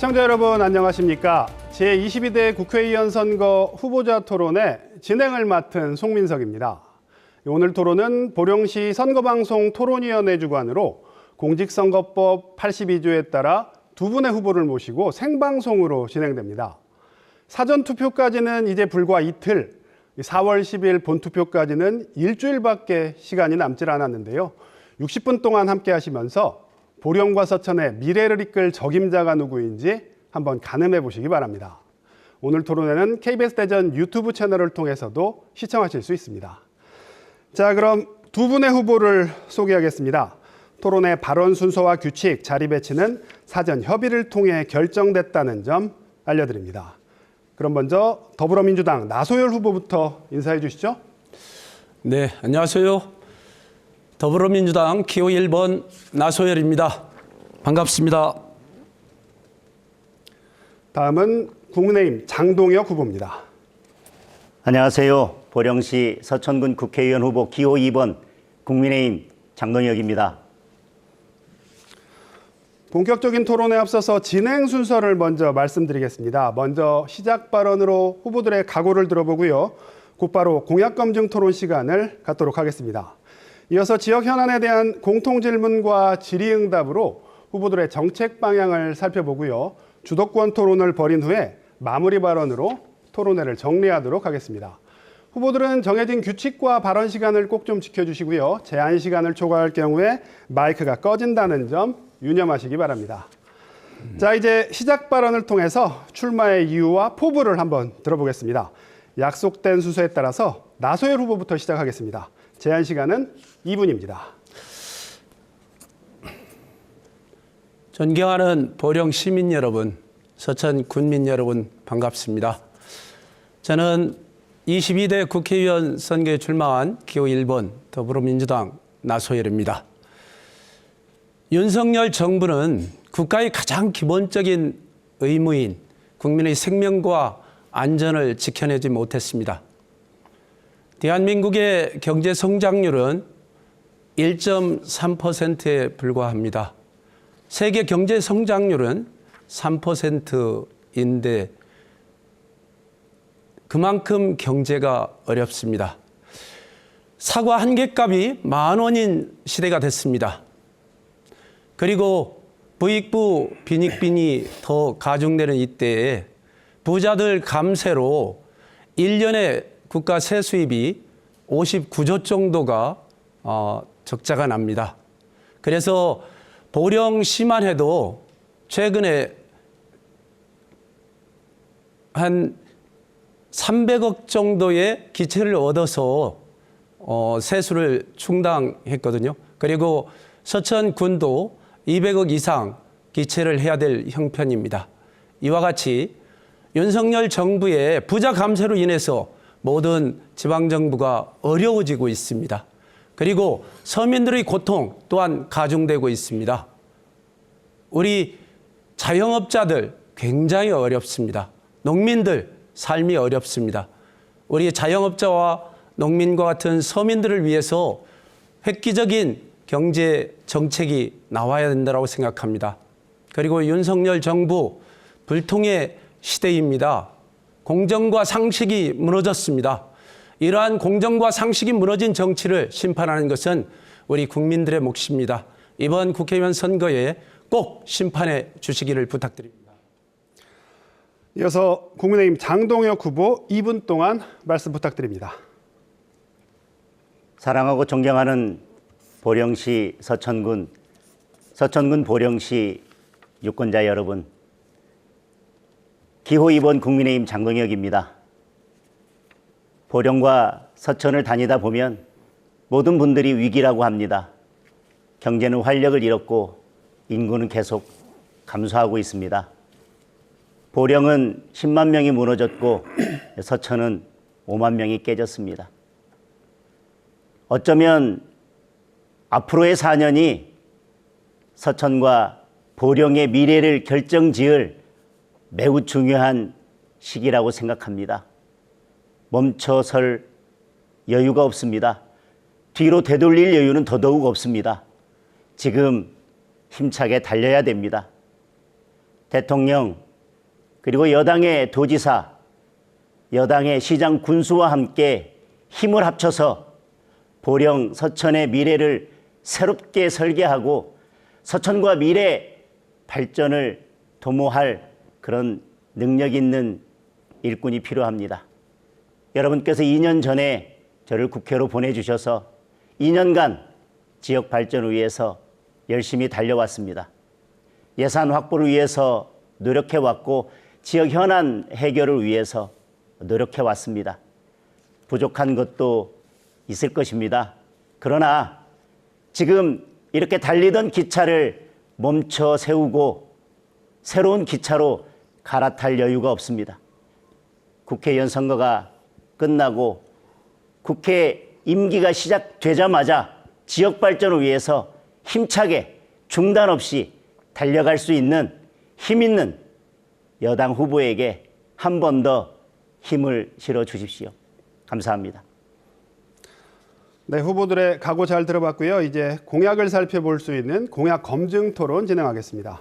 시청자 여러분 안녕하십니까? 제22대 국회의원 선거 후보자 토론의 진행을 맡은 송민석입니다. 오늘 토론은 보령시 선거방송 토론위원회 주관으로 공직선거법 82조에 따라 두 분의 후보를 모시고 생방송으로 진행됩니다. 사전투표까지는 이제 불과 이틀, 4월 10일 본투표까지는 일주일밖에 시간이 남질 않았는데요. 60분 동안 함께 하시면서 보령과 서천의 미래를 이끌 적임자가 누구인지 한번 가늠해 보시기 바랍니다. 오늘 토론회는 KBS 대전 유튜브 채널을 통해서도 시청하실 수 있습니다. 자, 그럼 두 분의 후보를 소개하겠습니다. 토론회 발언 순서와 규칙, 자리 배치는 사전 협의를 통해 결정됐다는 점 알려드립니다. 그럼 먼저 더불어민주당 나소열 후보부터 인사해 주시죠. 네, 안녕하세요. 더불어민주당 기호 1번 나소열입니다. 반갑습니다. 다음은 국민의힘 장동혁 후보입니다. 안녕하세요. 보령시 서천군 국회의원 후보 기호 2번 국민의힘 장동혁입니다. 본격적인 토론에 앞서서 진행 순서를 먼저 말씀드리겠습니다. 먼저 시작 발언으로 후보들의 각오를 들어보고요. 곧바로 공약검증 토론 시간을 갖도록 하겠습니다. 이어서 지역 현안에 대한 공통질문과 질의응답으로 후보들의 정책 방향을 살펴보고요. 주도권 토론을 벌인 후에 마무리 발언으로 토론회를 정리하도록 하겠습니다. 후보들은 정해진 규칙과 발언 시간을 꼭 좀 지켜주시고요. 제한 시간을 초과할 경우에 마이크가 꺼진다는 점 유념하시기 바랍니다. 자, 이제 시작 발언을 통해서 출마의 이유와 포부를 한번 들어보겠습니다. 약속된 순서에 따라서 나소열 후보부터 시작하겠습니다. 제한 시간은 2분입니다. 존경하는 보령 시민 여러분, 서천 군민 여러분 반갑습니다. 저는 22대 국회의원 선거에 출마한 기호 1번 더불어민주당 나소열입니다. 윤석열 정부는 국가의 가장 기본적인 의무인 국민의 생명과 안전을 지켜내지 못했습니다. 대한민국의 경제 성장률은 1.3%에 불과합니다. 세계 경제 성장률은 3%인데 그만큼 경제가 어렵습니다. 사과 한 개 값이 10,000원인 시대가 됐습니다. 그리고 부익부 빈익빈이 더 가중되는 이때에 부자들 감세로 1년에 국가 세수입이 59조 정도가 적자가 납니다. 그래서 보령시만 해도 최근에 한 300억 정도의 기체를 얻어서 세수를 충당했거든요. 그리고 서천군도 200억 이상 기체를 해야 될 형편입니다. 이와 같이 윤석열 정부의 부자 감세로 인해서 모든 지방정부가 어려워지고 있습니다. 그리고 서민들의 고통 또한 가중되고 있습니다. 우리 자영업자들 굉장히 어렵습니다. 농민들 삶이 어렵습니다. 우리 자영업자와 농민과 같은 서민들을 위해서 획기적인 경제 정책이 나와야 된다고 생각합니다. 그리고 윤석열 정부 불통의 시대입니다. 공정과 상식이 무너졌습니다. 이러한 공정과 상식이 무너진 정치를 심판하는 것은 우리 국민들의 몫입니다. 이번 국회의원 선거에 꼭 심판해 주시기를 부탁드립니다. 이어서 국민의힘 장동혁 후보 2분 동안 말씀 부탁드립니다. 사랑하고 존경하는 보령시 서천군 보령시 유권자 여러분, 기호 2번 국민의힘 장동혁입니다. 보령과 서천을 다니다 보면 모든 분들이 위기라고 합니다. 경제는 활력을 잃었고 인구는 계속 감소하고 있습니다. 보령은 10만 명이 무너졌고 서천은 5만 명이 깨졌습니다. 어쩌면 앞으로의 4년이 서천과 보령의 미래를 결정지을 매우 중요한 시기라고 생각합니다. 멈춰설 여유가 없습니다. 뒤로 되돌릴 여유는 더더욱 없습니다. 지금 힘차게 달려야 됩니다. 대통령, 그리고 여당의 도지사, 여당의 시장 군수와 함께 힘을 합쳐서 보령 서천의 미래를 새롭게 설계하고 서천과 미래 발전을 도모할 그런 능력 있는 일꾼이 필요합니다. 여러분께서 2년 전에 저를 국회로 보내주셔서 2년간 지역 발전을 위해서 열심히 달려왔습니다. 예산 확보를 위해서 노력해왔고 지역 현안 해결을 위해서 노력해왔습니다. 부족한 것도 있을 것입니다. 그러나 지금 이렇게 달리던 기차를 멈춰 세우고 새로운 기차로 갈아탈 여유가 없습니다. 국회의원 선거가 끝나고 국회 임기가 시작되자마자 지역 발전을 위해서 힘차게 중단 없이 달려갈 수 있는 힘 있는 여당 후보에게 한 번 더 힘을 실어 주십시오. 감사합니다. 네, 후보들의 각오 잘 들어봤고요. 이제 공약을 살펴볼 수 있는 공약 검증 토론 진행하겠습니다.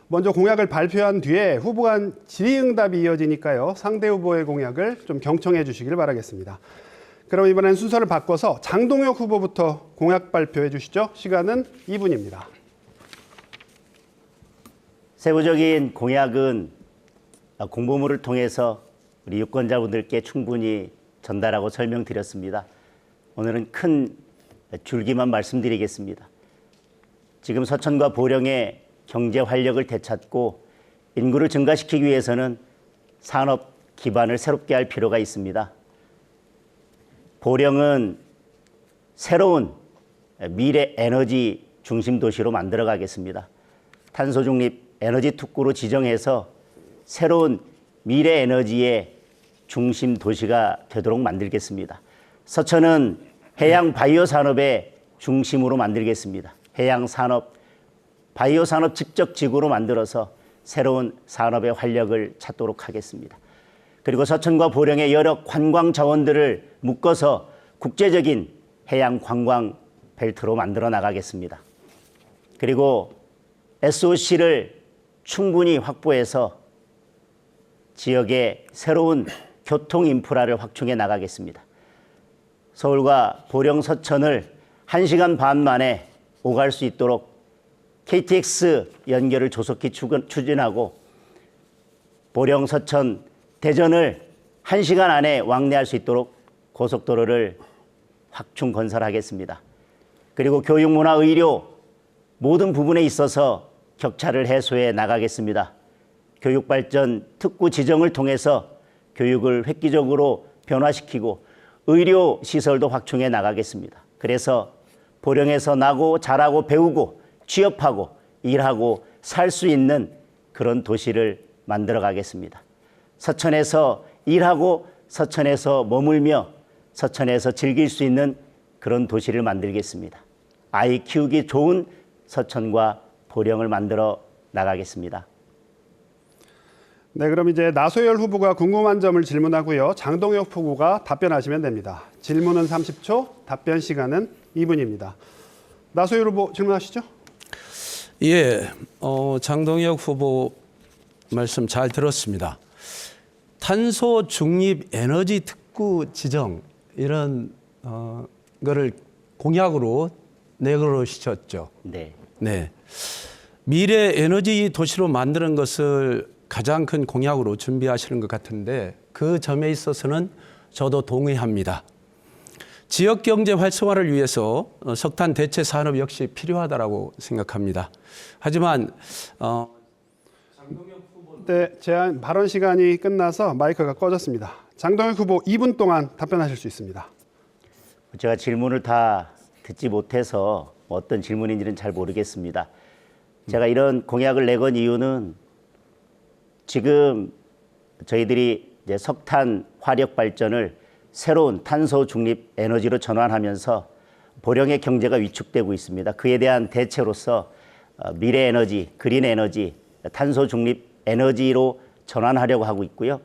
먼저 공약을 발표한 뒤에 후보 간 질의응답이 이어지니까요. 상대 후보의 공약을 좀 경청해 주시길 바라겠습니다. 그럼 이번엔 순서를 바꿔서 장동혁 후보부터 공약 발표해 주시죠. 시간은 2분입니다. 세부적인 공약은 공보물을 통해서 우리 유권자분들께 충분히 전달하고 설명드렸습니다. 오늘은 큰 줄기만 말씀드리겠습니다. 지금 서천과 보령의 경제 활력을 되찾고 인구를 증가시키기 위해서는 산업 기반을 새롭게 할 필요가 있습니다. 보령은 새로운 미래 에너지 중심 도시로 만들어 가겠습니다. 탄소 중립 에너지 특구로 지정해서 새로운 미래 에너지의 중심 도시가 되도록 만들겠습니다. 서천은 해양 바이오 산업의 중심으로 만들겠습니다. 해양 산업, 바이오 산업 직접 지구로 만들어서 새로운 산업의 활력을 찾도록 하겠습니다. 그리고 서천과 보령의 여러 관광 자원들을 묶어서 국제적인 해양 관광 벨트로 만들어 나가겠습니다. 그리고 SOC를 충분히 확보해서 지역의 새로운 교통 인프라를 확충해 나가겠습니다. 서울과 보령 서천을 1시간 반 만에 오갈 수 있도록 KTX 연결을 조속히 추진하고 보령 서천 대전을 1시간 안에 왕래할 수 있도록 고속도로를 확충 건설하겠습니다. 그리고 교육, 문화, 의료 모든 부분에 있어서 격차를 해소해 나가겠습니다. 교육발전 특구 지정을 통해서 교육을 획기적으로 변화시키고 의료 시설도 확충해 나가겠습니다. 그래서 보령에서 나고 자라고 배우고 취업하고 일하고 살 수 있는 그런 도시를 만들어 가겠습니다. 서천에서 일하고 서천에서 머물며 서천에서 즐길 수 있는 그런 도시를 만들겠습니다. 아이 키우기 좋은 서천과 보령을 만들어 나가겠습니다. 네, 그럼 이제 나소열 후보가 궁금한 점을 질문하고요. 장동혁 후보가 답변하시면 됩니다. 질문은 30초, 답변 시간은 2분입니다. 나소열 후보 질문하시죠. 예, 장동혁 후보 말씀 잘 들었습니다. 탄소 중립 에너지 특구 지정 이런 거를 공약으로 내걸으셨죠. 네. 네. 미래 에너지 도시로 만드는 것을 가장 큰 공약으로 준비하시는 것 같은데 그 점에 있어서는 저도 동의합니다. 지역 경제 활성화를 위해서 석탄 대체 산업 역시 필요하다고 생각합니다. 하지만 장동혁 후보 네, 제한 발언 시간이 끝나서 마이크가 꺼졌습니다. 장동혁 후보 2분 동안 답변하실 수 있습니다. 제가 질문을 다 듣지 못해서 어떤 질문인지는 잘 모르겠습니다. 제가 이런 공약을 내건 이유는 지금 저희들이 이제 석탄 화력 발전을 새로운 탄소 중립 에너지로 전환하면서 보령의 경제가 위축되고 있습니다. 그에 대한 대체로서 미래 에너지, 그린 에너지, 탄소 중립 에너지로 전환하려고 하고 있고요.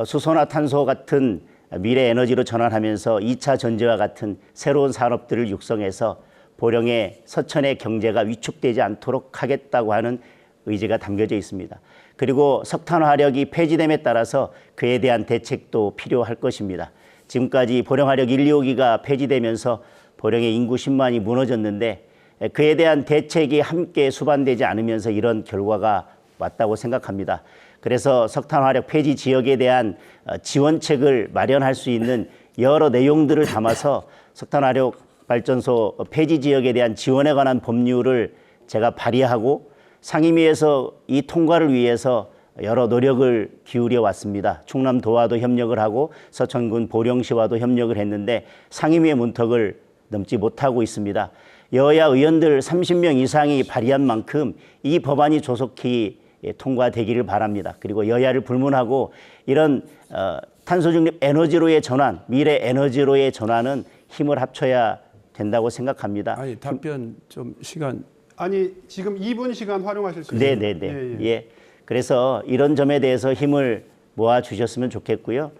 수소나 탄소 같은 미래 에너지로 전환하면서 2차 전지와 같은 새로운 산업들을 육성해서 보령의 서천의 경제가 위축되지 않도록 하겠다고 하는 의지가 담겨져 있습니다. 그리고 석탄 화력이 폐지됨에 따라서 그에 대한 대책도 필요할 것입니다. 지금까지 보령 화력 1, 2호기가 폐지되면서 보령의 인구 10만이 무너졌는데 그에 대한 대책이 함께 수반되지 않으면서 이런 결과가 왔다고 생각합니다. 그래서 석탄 화력 폐지 지역에 대한 지원책을 마련할 수 있는 여러 내용들을 담아서 석탄 화력 발전소 폐지 지역에 대한 지원에 관한 법률을 제가 발의하고 상임위에서 이 통과를 위해서 여러 노력을 기울여 왔습니다. 충남도와도 협력을 하고 서천군 보령시와도 협력을 했는데 상임위의 문턱을 넘지 못하고 있습니다. 여야 의원들 30명 이상이 발의한 만큼 이 법안이 조속히 통과되기를 바랍니다. 그리고 여야를 불문하고 이런 탄소중립 에너지로의 전환, 미래 에너지로의 전환은 힘을 합쳐야 된다고 생각합니다. 아니, 답변 좀 시간. 아니 지금 2분 시간 활용하실 수 있습니다. 네네네. 예. 그래서 이런 점에 대해서 힘을 모아 주셨으면 좋겠고요.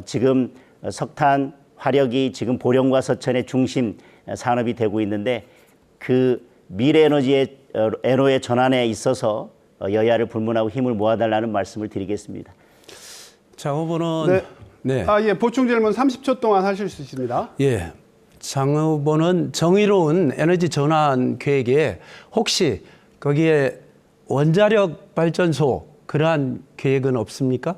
지금 석탄 화력이 지금 보령과 서천의 중심 산업이 되고 있는데 그 미래 에너지의 전환에 있어서 여야를 불문하고 힘을 모아달라는 말씀을 드리겠습니다. 장 후보는 네. 예, 보충 질문 30초 동안 하실 수 있습니다. 예. 장 후보는 정의로운 에너지 전환 계획에 혹시 거기에 원자력 발전소 그러한 계획은 없습니까?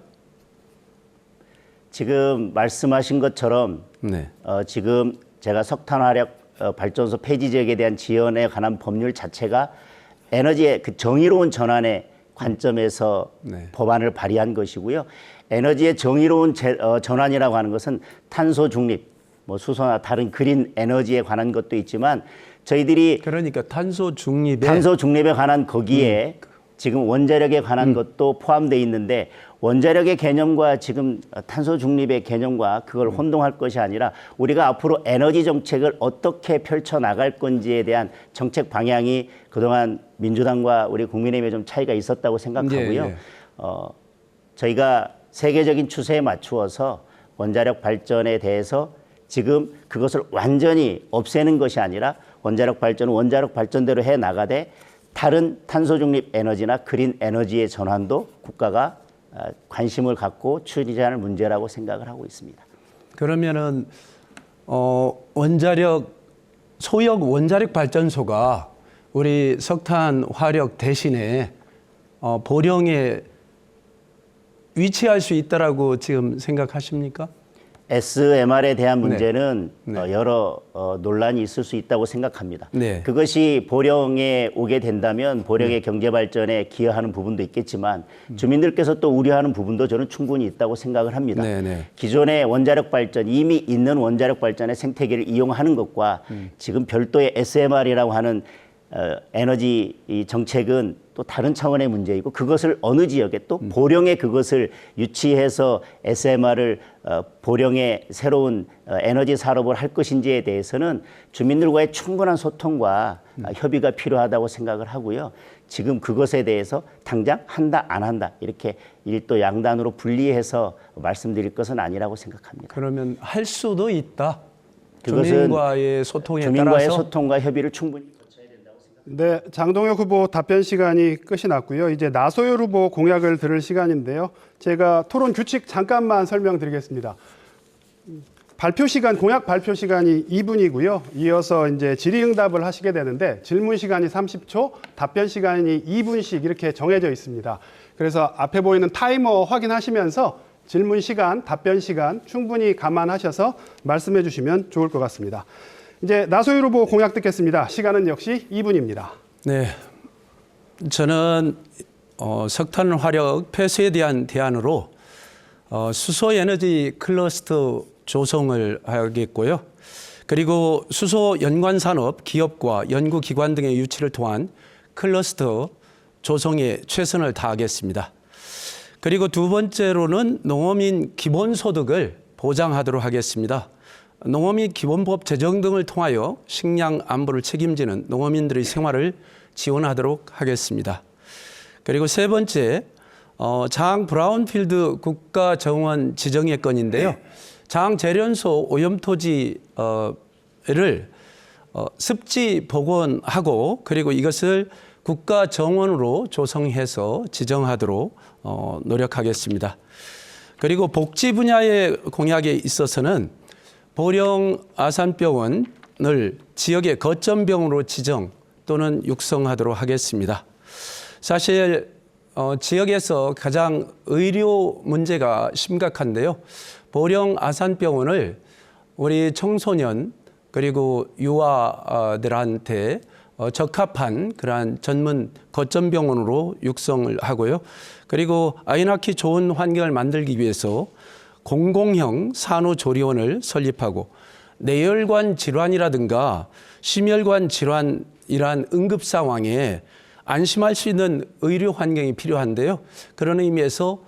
지금 말씀하신 것처럼 네. 지금 제가 석탄 화력 발전소 폐지 지역에 대한 지원에 관한 법률 자체가 에너지의 그 정의로운 전환의 관점에서 네. 법안을 발의한 것이고요. 에너지의 정의로운 전환이라고 하는 것은 탄소 중립, 뭐 수소나 다른 그린 에너지에 관한 것도 있지만 저희들이 그러니까 탄소 중립에 관한 거기에 지금 원자력에 관한 것도 포함되어 있는데 원자력의 개념과 지금 탄소 중립의 개념과 그걸 혼동할 것이 아니라 우리가 앞으로 에너지 정책을 어떻게 펼쳐 나갈 건지에 대한 정책 방향이 그동안 민주당과 우리 국민의힘에 좀 차이가 있었다고 생각하고요. 예. 저희가 세계적인 추세에 맞추어서 원자력 발전에 대해서 지금 그것을 완전히 없애는 것이 아니라 원자력 발전은 원자력 발전대로 해 나가되 다른 탄소 중립 에너지나 그린 에너지의 전환도 국가가 관심을 갖고 추진해야 할 문제라고 생각을 하고 있습니다. 그러면은 원자력 소형 원자력 발전소가 우리 석탄 화력 대신에 보령에 위치할 수 있다라고 지금 생각하십니까? SMR에 대한 문제는 네. 여러 논란이 있을 수 있다고 생각합니다. 네. 그것이 보령에 오게 된다면 보령의 경제 발전에 기여하는 부분도 있겠지만 주민들께서 또 우려하는 부분도 저는 충분히 있다고 생각을 합니다. 네. 기존의 원자력 발전, 이미 있는 원자력 발전의 생태계를 이용하는 것과 지금 별도의 SMR이라고 하는 에너지 이 정책은 또 다른 차원의 문제이고 그것을 어느 지역에 또 보령에 그것을 유치해서 SMR을 보령의 새로운 에너지 산업을 할 것인지에 대해서는 주민들과의 충분한 소통과 협의가 필요하다고 생각을 하고요. 지금 그것에 대해서 당장 한다 안 한다 이렇게 일도 양단으로 분리해서 말씀드릴 것은 아니라고 생각합니다. 그러면 할 수도 있다. 그것은 주민과의 소통에 주민과의 따라서 소통과 협의를 충분히 네, 장동혁 후보 답변 시간이 끝이 났고요. 이제 나소열 후보 공약을 들을 시간인데요. 제가 토론 규칙 잠깐만 설명드리겠습니다. 발표 시간, 공약 발표 시간이 2분이고요. 이어서 이제 질의응답을 하시게 되는데 질문 시간이 30초, 답변 시간이 2분씩 이렇게 정해져 있습니다. 그래서 앞에 보이는 타이머 확인하시면서 질문 시간, 답변 시간 충분히 감안하셔서 말씀해 주시면 좋을 것 같습니다. 이제 나소율 후보 공약 듣겠습니다. 시간은 역시 2분입니다. 네, 저는 석탄 화력 폐쇄에 대한 대안으로 수소 에너지 클러스터 조성을 하겠고요. 그리고 수소 연관 산업 기업과 연구기관 등의 유치를 통한 클러스터 조성에 최선을 다하겠습니다. 그리고 두 번째로는 농어민 기본소득을 보장하도록 하겠습니다. 농어민 기본법 제정 등을 통하여 식량 안보를 책임지는 농어민들의 생활을 지원하도록 하겠습니다. 그리고 세 번째, 장 브라운필드 국가정원 지정의 건인데요. 장 재련소 오염토지를 습지 복원하고 그리고 이것을 국가 정원으로 조성해서 지정하도록 노력하겠습니다. 그리고 복지 분야의 공약에 있어서는 보령 아산병원을 지역의 거점병으로 지정 또는 육성하도록 하겠습니다. 사실 지역에서 가장 의료 문제가 심각한데요. 보령 아산병원을 우리 청소년 그리고 유아들한테 적합한 그러한 전문 거점병원으로 육성을 하고요. 그리고 아이 낳기 좋은 환경을 만들기 위해서 공공형 산후조리원을 설립하고 뇌혈관 질환이라든가 심혈관 질환이란 응급 상황에 안심할 수 있는 의료 환경이 필요한데요. 그런 의미에서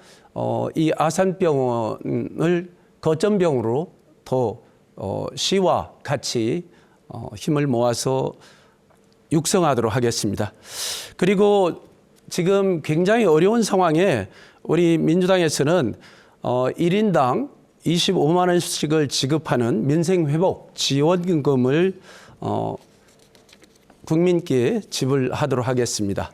이 아산병원을 거점병으로 더 시와 같이 힘을 모아서 육성하도록 하겠습니다. 그리고 지금 굉장히 어려운 상황에 우리 민주당에서는 1인당 25만 원씩을 지급하는 민생회복 지원금을 국민께 지불하도록 하겠습니다.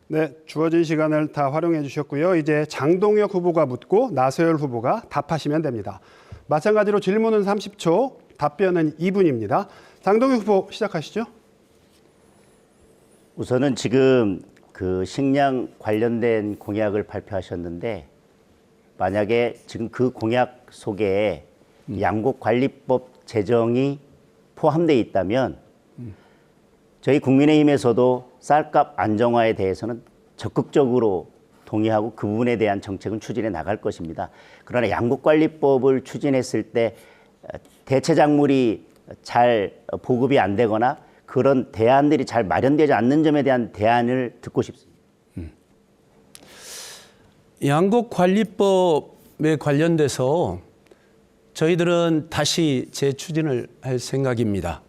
네, 주어진 시간을 다 활용해 주셨고요. 이제 장동혁 후보가 묻고 나서열 후보가 답하시면 됩니다. 마찬가지로 질문은 30초, 답변은 2분입니다. 장동혁 후보 시작하시죠. 우선은 지금 그 식량 관련된 공약을 발표하셨는데 만약에 지금 그 공약 속에 양곡관리법 제정이 포함되어 있다면 저희 국민의힘에서도 쌀값 안정화에 대해서는 적극적으로 동의하고 그 부분에 대한 정책은 추진해 나갈 것입니다. 그러나 양곡관리법을 추진했을 때 대체 작물이 잘 보급이 안 되거나 그런 대안들이 잘 마련되지 않는 점에 대한 대안을 듣고 싶습니다. 양곡관리법에 관련돼서 저희들은 다시 재추진을 할 생각입니다.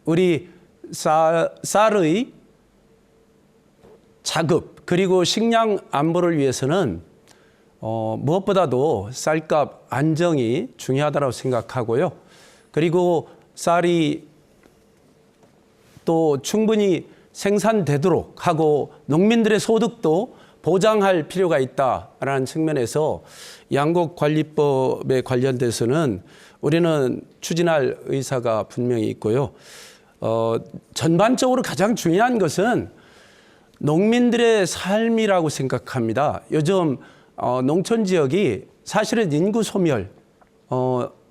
우리 쌀의 자급 그리고 식량 안보를 위해서는 무엇보다도 쌀값 안정이 중요하다고 생각하고요. 그리고 쌀이 또 충분히 생산되도록 하고 농민들의 소득도 보장할 필요가 있다라는 측면에서 양곡관리법에 관련돼서는 우리는 추진할 의사가 분명히 있고요. 전반적으로 가장 중요한 것은 농민들의 삶이라고 생각합니다. 요즘 농촌 지역이 사실은 인구 소멸,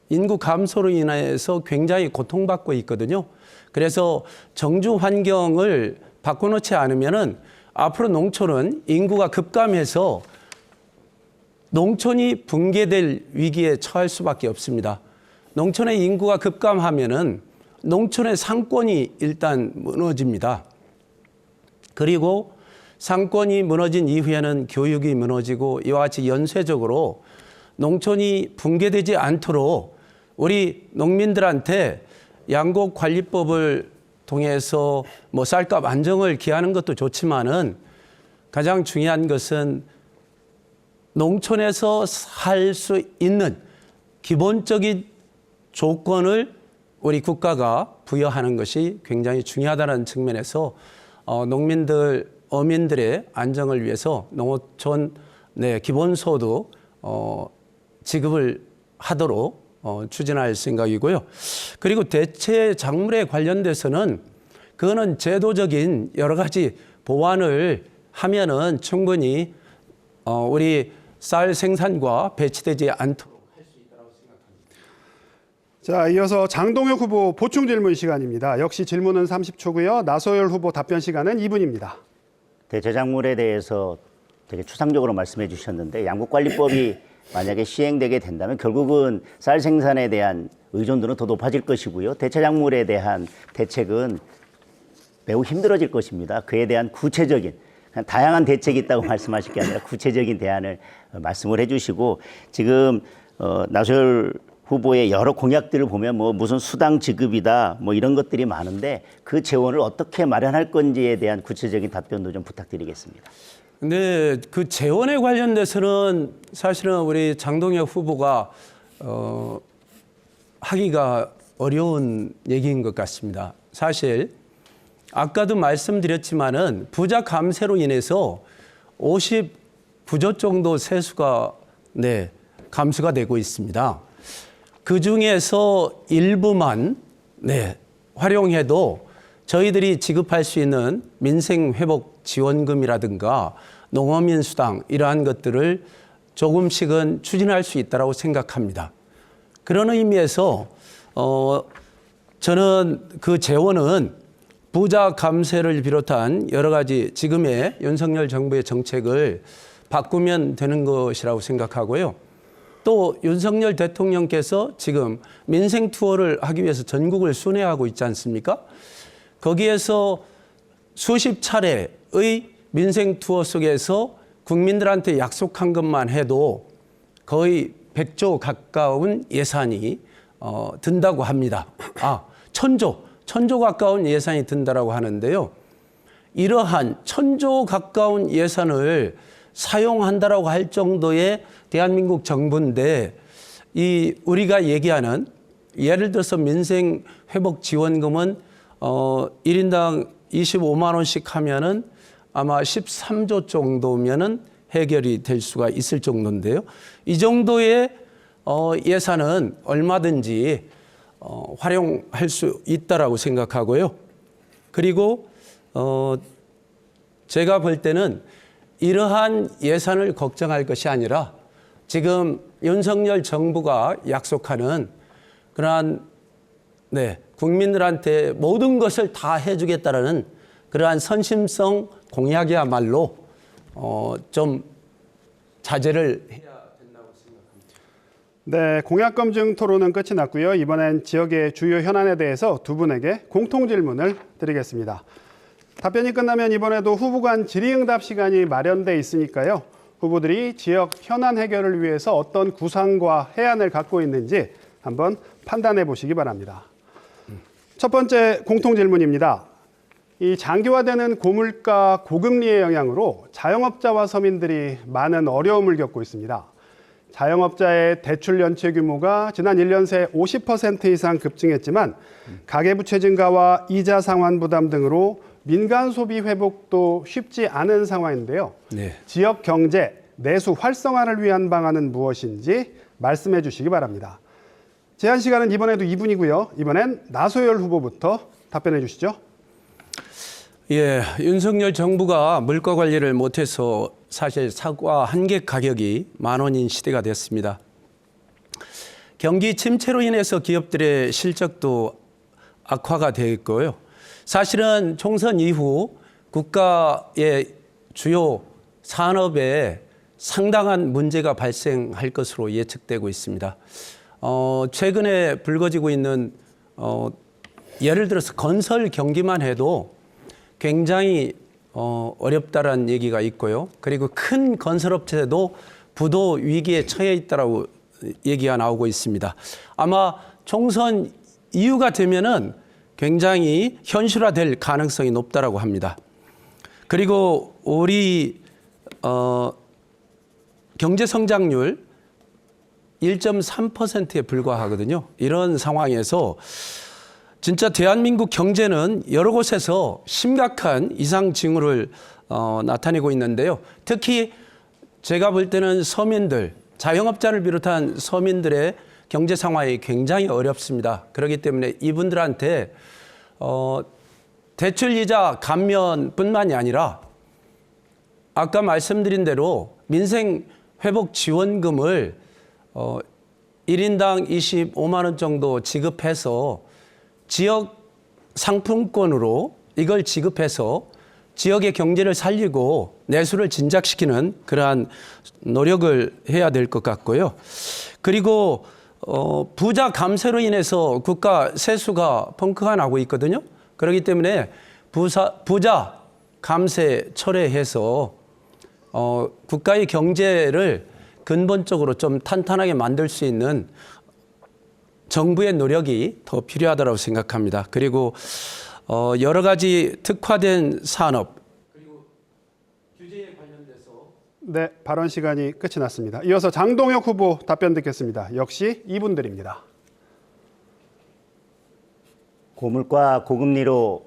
인구 감소로 인해서 굉장히 고통받고 있거든요. 그래서 정주 환경을 바꿔놓지 않으면은 앞으로 농촌은 인구가 급감해서 농촌이 붕괴될 위기에 처할 수밖에 없습니다. 농촌의 인구가 급감하면은 농촌의 상권이 일단 무너집니다. 그리고 상권이 무너진 이후에는 교육이 무너지고 이와 같이 연쇄적으로 농촌이 붕괴되지 않도록 우리 농민들한테 양곡관리법을 통해서 뭐 쌀값 안정을 기하는 것도 좋지만은 가장 중요한 것은 농촌에서 살 수 있는 기본적인 조건을 우리 국가가 부여하는 것이 굉장히 중요하다는 측면에서 농민들, 어민들의 안정을 위해서 농어촌 기본소득 지급을 하도록 추진할 생각이고요. 그리고 대체 작물에 관련돼서는 그거는 제도적인 여러 가지 보완을 하면은 충분히 우리 쌀 생산과 배치되지 않도록 할 수 있다고 생각합니다. 자, 이어서 장동혁 후보 보충 질문 시간입니다. 역시 질문은 30초고요. 나서열 후보 답변 시간은 2분입니다. 대체 작물에 대해서 되게 추상적으로 말씀해 주셨는데 양곡관리법이 만약에 시행되게 된다면 결국은 쌀 생산에 대한 의존도는 더 높아질 것이고요. 대체 작물에 대한 대책은 매우 힘들어질 것입니다. 그에 대한 구체적인 그냥 다양한 대책이 있다고 말씀하실 게 아니라 구체적인 대안을 말씀을 해주시고 지금 나서열 후보의 여러 공약들을 보면 뭐 무슨 수당 지급이다 뭐 이런 것들이 많은데 그 재원을 어떻게 마련할 건지에 대한 구체적인 답변도 좀 부탁드리겠습니다. 근데 그 재원에 관련돼서는 사실은 우리 장동혁 후보가 하기가 어려운 얘기인 것 같습니다. 사실 아까도 말씀드렸지만은 부자 감세로 인해서 59조 정도 세수가 감수가 되고 있습니다. 그 중에서 일부만 활용해도 저희들이 지급할 수 있는 민생회복 지원금이라든가 농어민수당 이러한 것들을 조금씩은 추진할 수 있다고 생각합니다. 그런 의미에서 저는 그 재원은 부자 감세를 비롯한 여러 가지 지금의 윤석열 정부의 정책을 바꾸면 되는 것이라고 생각하고요. 또 윤석열 대통령께서 지금 민생 투어를 하기 위해서 전국을 순회하고 있지 않습니까? 거기에서 수십 차례의 민생 투어 속에서 국민들한테 약속한 것만 해도 거의 100조 가까운 예산이 든다고 합니다. 천조 가까운 예산이 든다라고 하는데요. 이러한 1000조 가까운 예산을 사용한다라고 할 정도의 대한민국 정부인데 이 우리가 얘기하는 예를 들어서 민생 회복 지원금은 1인당 25만 원씩 하면은 아마 13조 정도면은 해결이 될 수가 있을 정도인데요. 이 정도의 예산은 얼마든지 활용할 수 있다라고 생각하고요. 그리고 제가 볼 때는 이러한 예산을 걱정할 것이 아니라 지금 윤석열 정부가 약속하는 그러한 국민들한테 모든 것을 다 해주겠다라는 그러한 선심성 공약이야말로 좀 자제를 해야 된다고 생각합니다. 네, 공약 검증 토론은 끝이 났고요. 이번엔 지역의 주요 현안에 대해서 두 분에게 공통 질문을 드리겠습니다. 답변이 끝나면 이번에도 후보 간 질의응답 시간이 마련돼 있으니까요. 후보들이 지역 현안 해결을 위해서 어떤 구상과 해안을 갖고 있는지 한번 판단해 보시기 바랍니다. 첫 번째 공통 질문입니다. 이 장기화되는 고물가, 고금리의 영향으로 자영업자와 서민들이 많은 어려움을 겪고 있습니다. 자영업자의 대출 연체 규모가 지난 1년 새 50% 이상 급증했지만 가계부채 증가와 이자 상환 부담 등으로 민간 소비 회복도 쉽지 않은 상황인데요. 지역 경제, 내수 활성화를 위한 방안은 무엇인지 말씀해 주시기 바랍니다. 제한 시간은 이번에도 2분이고요. 이번엔 나소열 후보부터 답변해 주시죠. 윤석열 정부가 물가 관리를 못해서 사실 사과 한 개 가격이 10,000원인 시대가 됐습니다. 경기 침체로 인해서 기업들의 실적도 악화가 되어 있고요. 사실은 총선 이후 국가의 주요 산업에 상당한 문제가 발생할 것으로 예측되고 있습니다. 최근에 불거지고 있는 예를 들어서 건설 경기만 해도 굉장히 어렵다라는 얘기가 있고요. 그리고 큰 건설업체도 부도 위기에 처해 있다라고 얘기가 나오고 있습니다. 아마 총선 이후가 되면은 굉장히 현실화될 가능성이 높다라고 합니다. 그리고 우리 경제 성장률 1.3%에 불과하거든요. 이런 상황에서 진짜 대한민국 경제는 여러 곳에서 심각한 이상 징후를 나타내고 있는데요. 특히 제가 볼 때는 서민들, 자영업자를 비롯한 서민들의 경제 상황이 굉장히 어렵습니다. 그렇기 때문에 이분들한테 대출 이자 감면뿐만이 아니라 아까 말씀드린 대로 민생 회복 지원금을 1인당 25만 원 정도 지급해서 지역 상품권으로 이걸 지급해서 지역의 경제를 살리고 내수를 진작시키는 그러한 노력을 해야 될 것 같고요. 그리고 부자 감세로 인해서 국가 세수가 펑크가 나고 있거든요. 그렇기 때문에 부자 감세 철회해서 국가의 경제를 근본적으로 좀 탄탄하게 만들 수 있는 정부의 노력이 더 필요하다고 생각합니다. 그리고 여러 가지 특화된 산업 그리고 규제에 관련돼서 네, 발언 시간이 끝이 났습니다. 이어서 장동혁 후보 답변 듣겠습니다. 역시 이분들입니다. 고물가 고금리로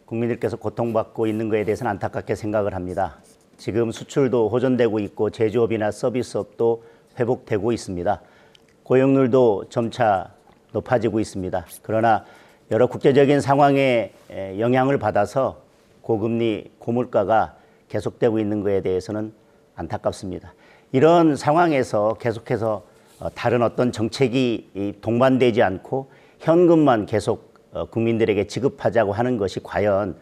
국민들께서 고통받고 있는 것에 대해서는 안타깝게 생각을 합니다. 지금 수출도 호전되고 있고 제조업이나 서비스업도 회복되고 있습니다. 고용률도 점차 높아지고 있습니다. 그러나 여러 국제적인 상황에 영향을 받아서 고금리, 고물가가 계속되고 있는 것에 대해서는 안타깝습니다. 이런 상황에서 계속해서 다른 어떤 정책이 동반되지 않고 현금만 계속 국민들에게 지급하자고 하는 것이 과연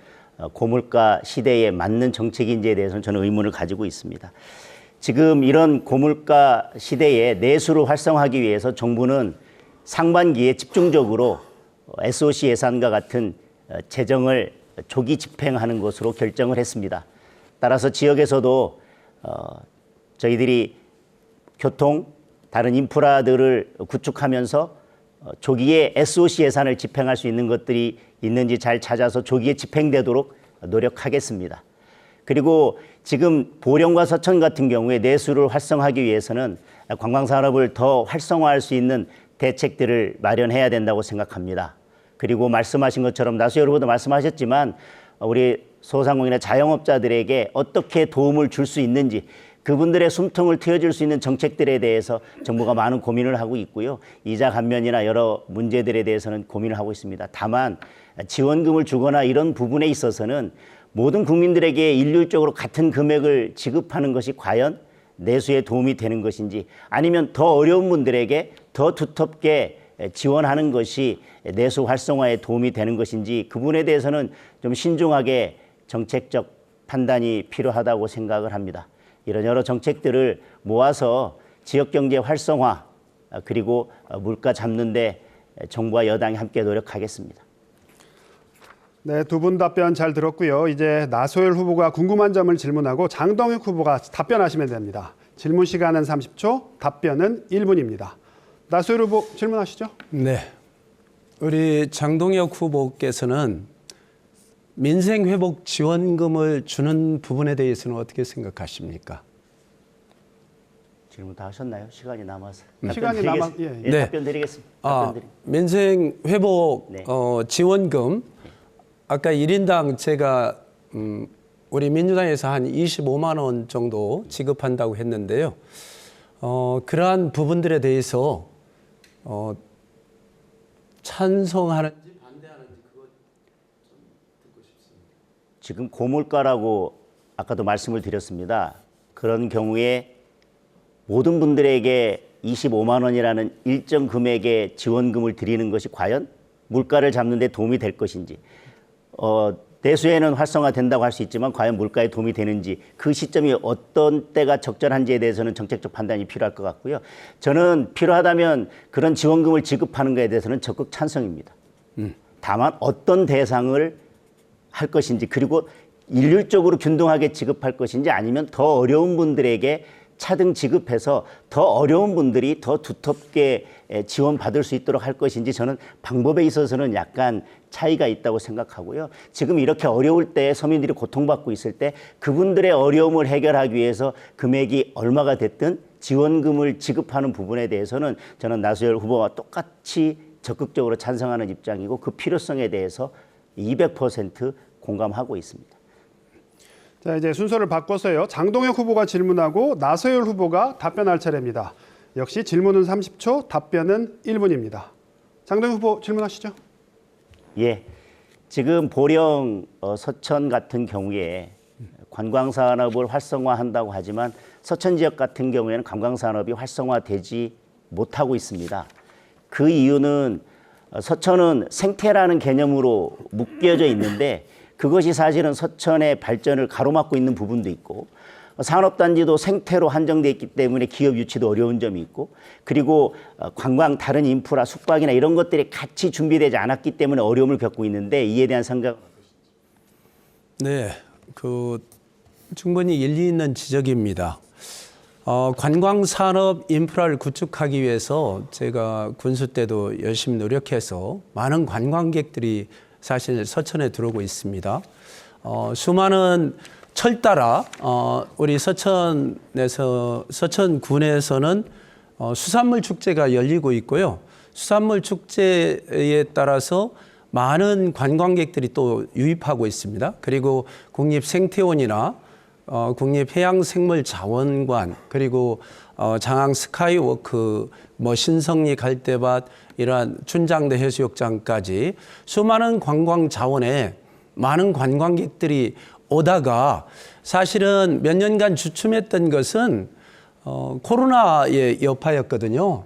고물가 시대에 맞는 정책인지에 대해서는 저는 의문을 가지고 있습니다. 지금 이런 고물가 시대에 내수를 활성화하기 위해서 정부는 상반기에 집중적으로 SOC 예산과 같은 재정을 조기 집행하는 것으로 결정을 했습니다. 따라서 지역에서도 저희들이 교통, 다른 인프라들을 구축하면서 조기에 SOC 예산을 집행할 수 있는 것들이 있는지 잘 찾아서 조기에 집행되도록 노력하겠습니다. 그리고 지금 보령과 서천 같은 경우에 내수를 활성화하기 위해서는 관광산업을 더 활성화할 수 있는 대책들을 마련해야 된다고 생각합니다. 그리고 말씀하신 것처럼 나수 여러분도 말씀하셨지만 우리 소상공인이나 자영업자들에게 어떻게 도움을 줄 수 있는지 그분들의 숨통을 트여줄 수 있는 정책들에 대해서 정부가 많은 고민을 하고 있고요. 이자 감면이나 여러 문제들에 대해서는 고민을 하고 있습니다. 다만 지원금을 주거나 이런 부분에 있어서는 모든 국민들에게 일률적으로 같은 금액을 지급하는 것이 과연 내수에 도움이 되는 것인지 아니면 더 어려운 분들에게 더 두텁게 지원하는 것이 내수 활성화에 도움이 되는 것인지 그 부분에 대해서는 좀 신중하게 정책적 판단이 필요하다고 생각을 합니다. 이런 여러 정책들을 모아서 지역경제 활성화 그리고 물가 잡는 데 정부와 여당이 함께 노력하겠습니다. 네, 두 분 답변 잘 들었고요. 이제 나소열 후보가 궁금한 점을 질문하고 장동혁 후보가 답변하시면 됩니다. 질문 시간은 30초, 답변은 1분입니다. 나소열 후보 질문하시죠. 네. 우리 장동혁 후보께서는 민생회복 지원금을 주는 부분에 대해서는 어떻게 생각하십니까? 질문 다 하셨나요? 시간이 남아서. 시간이 예, 네. 답변 드리겠습니다. 민생회복 네. 지원금 아까 1인당 제가 우리 민주당에서 한 25만 원 정도 지급한다고 했는데요. 그러한 부분들에 대해서 찬성하는지 반대하는지 그거 좀 듣고 싶습니다. 지금 고물가라고 아까도 말씀을 드렸습니다. 그런 경우에 모든 분들에게 25만 원이라는 일정 금액의 지원금을 드리는 것이 과연 물가를 잡는 데 도움이 될 것인지 내수에는 활성화된다고 할 수 있지만 과연 물가에 도움이 되는지 그 시점이 어떤 때가 적절한지에 대해서는 정책적 판단이 필요할 것 같고요. 저는 필요하다면 그런 지원금을 지급하는 것에 대해서는 적극 찬성입니다. 다만 어떤 대상을 할 것인지 그리고 일률적으로 균등하게 지급할 것인지 아니면 더 어려운 분들에게 차등 지급해서 더 어려운 분들이 더 두텁게 지원받을 수 있도록 할 것인지 저는 방법에 있어서는 약간 차이가 있다고 생각하고요. 지금 이렇게 어려울 때 서민들이 고통받고 있을 때 그분들의 어려움을 해결하기 위해서 금액이 얼마가 됐든 지원금을 지급하는 부분에 대해서는 저는 나수열 후보와 똑같이 적극적으로 찬성하는 입장이고 그 필요성에 대해서 200% 공감하고 있습니다. 자, 이제 순서를 바꿔서요. 장동혁 후보가 질문하고 나서열 후보가 답변할 차례입니다. 역시 질문은 30초, 답변은 1분입니다. 장동혁 후보 질문하시죠. 예, 지금 보령, 서천 같은 경우에 관광산업을 활성화한다고 하지만 서천 지역 같은 경우에는 관광산업이 활성화되지 못하고 있습니다. 그 이유는 서천은 생태라는 개념으로 묶여져 있는데 그것이 사실은 서천의 발전을 가로막고 있는 부분도 있고 산업단지도 생태로 한정되어 있기 때문에 기업 유치도 어려운 점이 있고 그리고 관광 다른 인프라 숙박이나 이런 것들이 같이 준비되지 않았기 때문에 어려움을 겪고 있는데 이에 대한 생각. 네, 충분히 일리 있는 지적입니다. 관광산업 인프라를 구축하기 위해서 제가 군수 때도 열심히 노력해서 많은 관광객들이 사실 서천에 들어오고 있습니다. 수많은 철따라 우리 서천군에서는 수산물 축제가 열리고 있고요. 수산물 축제에 따라서 많은 관광객들이 또 유입하고 있습니다. 그리고 국립생태원이나 국립해양생물자원관, 그리고 장항 스카이워크, 신성리 갈대밭, 이러한 춘장대 해수욕장까지 수많은 관광 자원에 많은 관광객들이 오다가, 사실은 몇 년간 주춤했던 것은 코로나의 여파였거든요.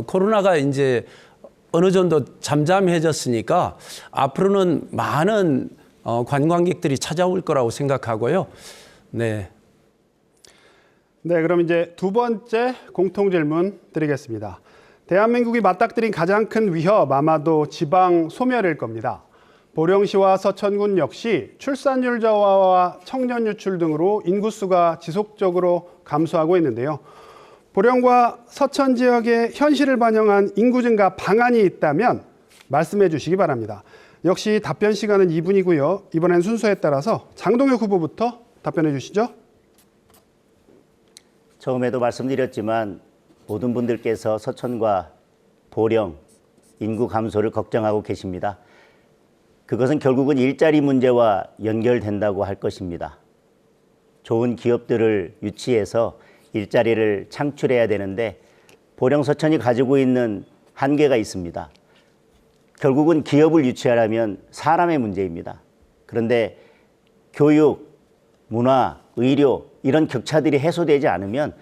코로나가 이제 어느 정도 잠잠해졌으니까 앞으로는 많은 관광객들이 찾아올 거라고 생각하고요. 네. 네, 그럼 이제 두 번째 공통 질문 드리겠습니다. 대한민국이 맞닥뜨린 가장 큰 위협, 아마도 지방 소멸일 겁니다. 보령시와 서천군 역시 출산율 저하와 청년 유출 등으로 인구수가 지속적으로 감소하고 있는데요. 보령과 서천 지역의 현실을 반영한 인구 증가 방안이 있다면 말씀해 주시기 바랍니다. 역시 답변 시간은 2분이고요. 이번엔 순서에 따라서 장동혁 후보부터 답변해 주시죠. 처음에도 말씀드렸지만 모든 분들께서 서천과 보령 인구 감소를 걱정하고 계십니다. 그것은 결국은 일자리 문제와 연결된다고 할 것입니다. 좋은 기업들을 유치해서 일자리를 창출해야 되는데 보령 서천이 가지고 있는 한계가 있습니다. 결국은 기업을 유치하려면 사람의 문제입니다. 그런데 교육, 문화, 의료 이런 격차들이 해소되지 않으면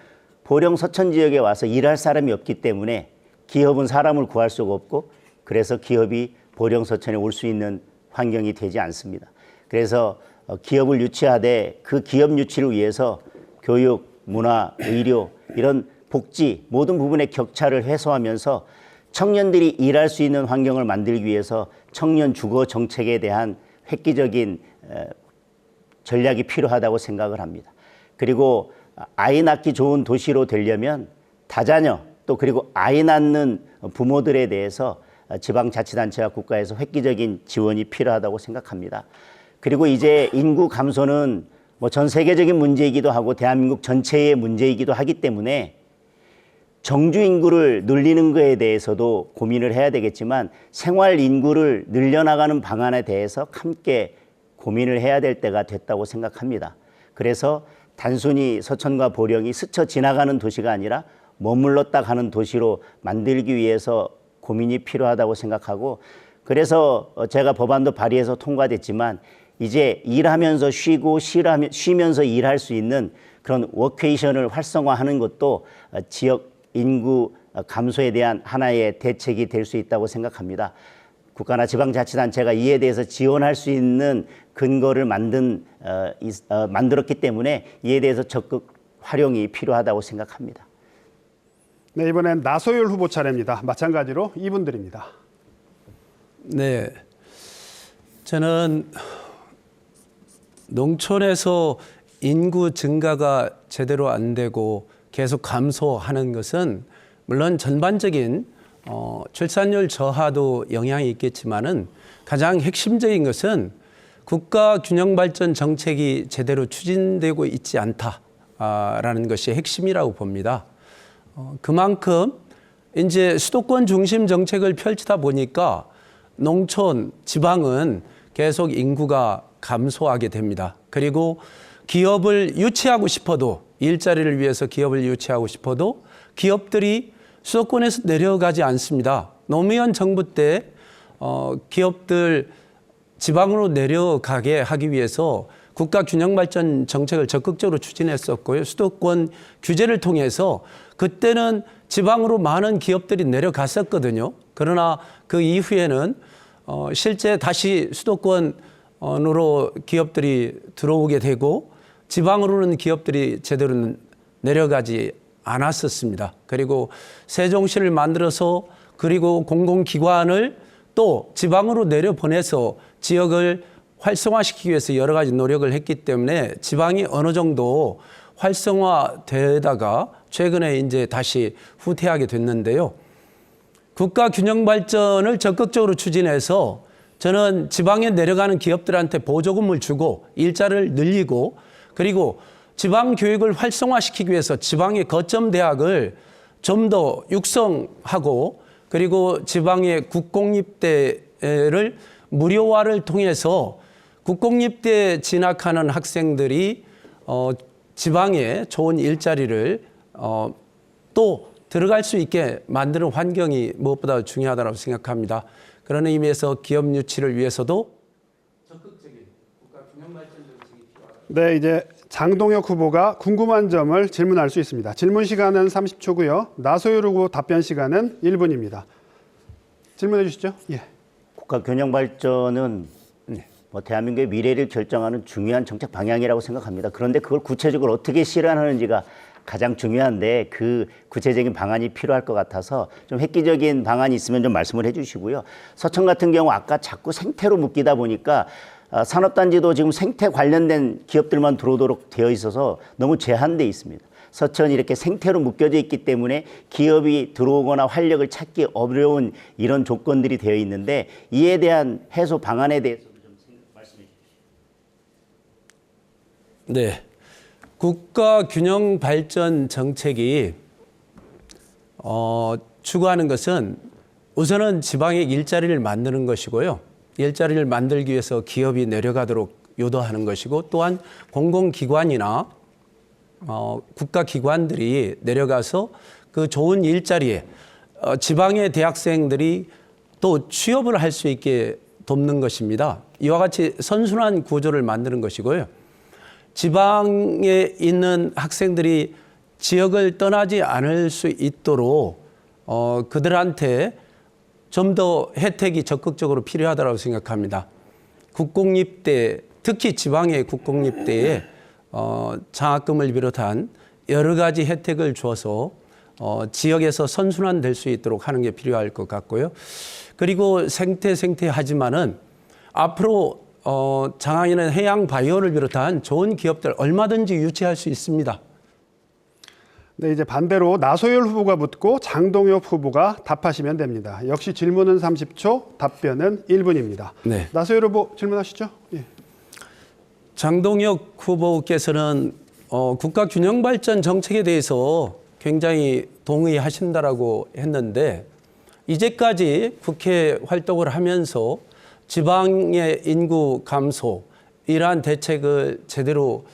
보령 서천 지역에 와서 일할 사람이 없기 때문에 기업은 사람을 구할 수가 없고, 그래서 기업이 보령 서천에 올 수 있는 환경이 되지 않습니다. 그래서 기업을 유치하되 그 기업 유치를 위해서 교육, 문화, 의료 이런 복지 모든 부분의 격차를 해소하면서 청년들이 일할 수 있는 환경을 만들기 위해서 청년 주거 정책에 대한 획기적인 전략이 필요하다고 생각을 합니다. 그리고 아이 낳기 좋은 도시로 되려면 다자녀 또 그리고 아이 낳는 부모들에 대해서 지방자치단체와 국가에서 획기적인 지원이 필요하다고 생각합니다. 그리고 이제 인구 감소는 전 세계적인 문제이기도 하고 대한민국 전체의 문제이기도 하기 때문에 정주 인구를 늘리는 것에 대해서도 고민을 해야 되겠지만 생활 인구를 늘려나가는 방안에 대해서 함께 고민을 해야 될 때가 됐다고 생각합니다. 그래서 단순히 서천과 보령이 스쳐 지나가는 도시가 아니라 머물렀다 가는 도시로 만들기 위해서 고민이 필요하다고 생각하고, 그래서 제가 법안도 발의해서 통과됐지만 이제 일하면서 쉬고 쉬면서 일할 수 있는 그런 워케이션을 활성화하는 것도 지역 인구 감소에 대한 하나의 대책이 될 수 있다고 생각합니다. 국가나 지방자치단체가 이에 대해서 지원할 수 있는 근거를 만들었기 때문에 이에 대해서 적극 활용이 필요하다고 생각합니다. 네, 이번엔 나소율 후보 차례입니다. 마찬가지로 2분 드립니다. 네, 저는 농촌에서 인구 증가가 제대로 안 되고 계속 감소하는 것은 물론 전반적인 출산율 저하도 영향이 있겠지만은 가장 핵심적인 것은 국가 균형 발전 정책이 제대로 추진되고 있지 않다라는 것이 핵심이라고 봅니다. 그만큼 이제 수도권 중심 정책을 펼치다 보니까 농촌, 지방은 계속 인구가 감소하게 됩니다. 그리고 기업을 유치하고 싶어도, 일자리를 위해서 기업을 유치하고 싶어도 기업들이 수도권에서 내려가지 않습니다. 노무현 정부 때 기업들 지방으로 내려가게 하기 위해서 국가 균형 발전 정책을 적극적으로 추진했었고요. 수도권 규제를 통해서 그때는 지방으로 많은 기업들이 내려갔었거든요. 그러나 그 이후에는 실제 다시 수도권으로 기업들이 들어오게 되고 지방으로는 기업들이 제대로 내려가지 않았었습니다. 그리고 세종시를 만들어서 그리고 공공기관을 또 지방으로 내려보내서 지역을 활성화시키기 위해서 여러 가지 노력을 했기 때문에 지방이 어느 정도 활성화되다가 최근에 이제 다시 후퇴하게 됐는데요. 국가 균형 발전을 적극적으로 추진해서 저는 지방에 내려가는 기업들한테 보조금을 주고 일자리를 늘리고, 그리고 지방 교육을 활성화시키기 위해서 지방의 거점 대학을 좀 더 육성하고, 그리고 지방의 국공립대 국공립대를 무료화를 통해서 국공립대에 진학하는 학생들이 지방에 좋은 일자리를 또 들어갈 수 있게 만드는 환경이 무엇보다 중요하다고 생각합니다. 그런 의미에서 기업 유치를 위해서도 적극적인 국가 균형 발전 정책이 필요하다. 네, 이제 장동혁 후보가 궁금한 점을 질문할 수 있습니다. 질문 시간은 30초고요. 나소율 후보 답변 시간은 1분입니다. 질문해 주시죠. 예. 국가 균형 발전은 대한민국의 미래를 결정하는 중요한 정책 방향이라고 생각합니다. 그런데 그걸 구체적으로 어떻게 실현하는지가 가장 중요한데 그 구체적인 방안이 필요할 것 같아서 좀 획기적인 방안이 있으면 좀 말씀을 해주시고요. 서천 같은 경우 아까 자꾸 생태로 묶이다 보니까 산업단지도 지금 생태 관련된 기업들만 들어오도록 되어 있어서 너무 제한돼 있습니다. 서천이 이렇게 생태로 묶여져 있기 때문에 기업이 들어오거나 활력을 찾기 어려운 이런 조건들이 되어 있는데 이에 대한 해소 방안에 대해서도 좀 말씀해 주십시오. 네, 국가 균형 발전 정책이 추구하는 것은 우선은 지방에 일자리를 만드는 것이고요. 일자리를 만들기 위해서 기업이 내려가도록 유도하는 것이고 또한 공공기관이나 국가기관들이 내려가서 그 좋은 일자리에 지방의 대학생들이 또 취업을 할 수 있게 돕는 것입니다. 이와 같이 선순환 구조를 만드는 것이고요. 지방에 있는 학생들이 지역을 떠나지 않을 수 있도록 그들한테 좀 더 혜택이 적극적으로 필요하다고 생각합니다. 국공립대, 특히 지방의 국공립대에 장학금을 비롯한 여러 가지 혜택을 주어서 지역에서 선순환될 수 있도록 하는 게 필요할 것 같고요. 그리고 생태하지만은 앞으로 장항이는 해양 바이오를 비롯한 좋은 기업들 얼마든지 유치할 수 있습니다. 네, 이제 반대로 나소율 후보가 묻고 장동혁 후보가 답하시면 됩니다. 역시 질문은 30초, 답변은 1분입니다. 네. 나소율 후보 질문하시죠. 예. 장동혁 후보께서는 국가 균형 발전 정책에 대해서 굉장히 동의하신다라고 했는데 이제까지 국회 활동을 하면서 지방의 인구 감소 이러한 대책을 제대로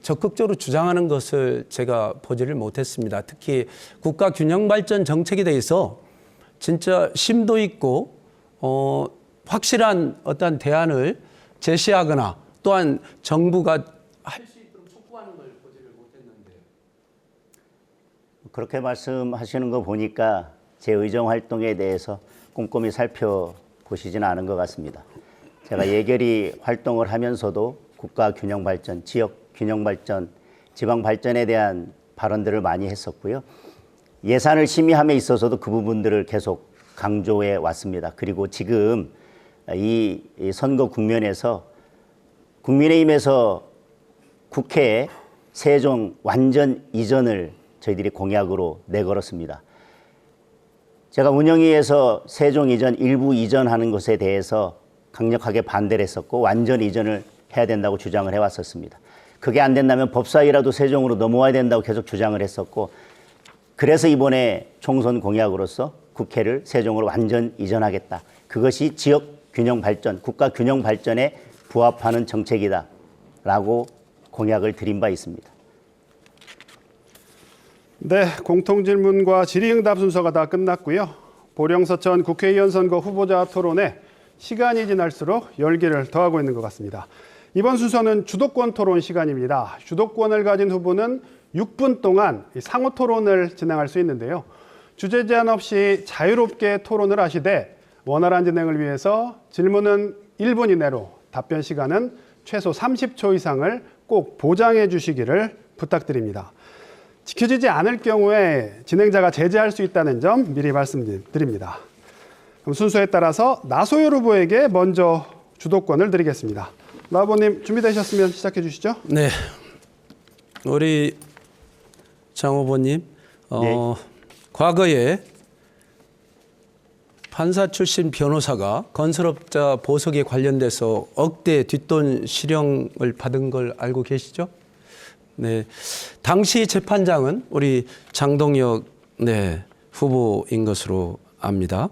적극적으로 주장하는 것을 제가 보지를 못했습니다. 특히 국가 균형 발전 정책에 대해서 진짜 심도 있고 확실한 어떤 대안을 제시하거나 또한 정부가 할 수 있도록 촉구하는 걸 보지를 못했는데. 그렇게 말씀하시는 거 보니까 제 의정 활동에 대해서 꼼꼼히 살펴보시지는 않은 것 같습니다. 제가 예결위 활동을 하면서도 국가 균형 발전, 지역 균형 발전, 지방 발전에 대한 발언들을 많이 했었고요. 예산을 심의함에 있어서도 그 부분들을 계속 강조해 왔습니다. 그리고 지금 이 선거 국면에서 국민의힘에서 국회에 세종 완전 이전을 저희들이 공약으로 내걸었습니다. 제가 운영위에서 세종 이전 일부 이전하는 것에 대해서 강력하게 반대를 했었고 완전 이전을 해야 된다고 주장을 해왔었습니다. 그게 안 된다면 법사위라도 세종으로 넘어와야 된다고 계속 주장을 했었고 그래서 이번에 총선 공약으로서 국회를 세종으로 완전 이전하겠다. 그것이 지역 균형 발전, 국가 균형 발전에 부합하는 정책이다라고 공약을 드린 바 있습니다. 네, 공통질문과 질의응답 순서가 다 끝났고요. 보령서천 국회의원 선거 후보자 토론에 시간이 지날수록 열기를 더하고 있는 것 같습니다. 이번 순서는 주도권 토론 시간입니다. 주도권을 가진 후보는 6분 동안 상호 토론을 진행할 수 있는데요. 주제 제한 없이 자유롭게 토론을 하시되 원활한 진행을 위해서 질문은 1분 이내로 답변 시간은 최소 30초 이상을 꼭 보장해 주시기를 부탁드립니다. 지켜지지 않을 경우에 진행자가 제재할 수 있다는 점 미리 말씀드립니다. 그럼 순서에 따라서 나소율 후보에게 먼저 주도권을 드리겠습니다. 나 후보님 준비되셨으면 시작해 주시죠. 네, 우리 장 후보님, 네. 과거에 판사 출신 변호사가 건설업자 보석에 관련돼서 억대 뒷돈 실형을 받은 걸 알고 계시죠? 네, 당시 재판장은 우리 장동혁 후보인 것으로 압니다.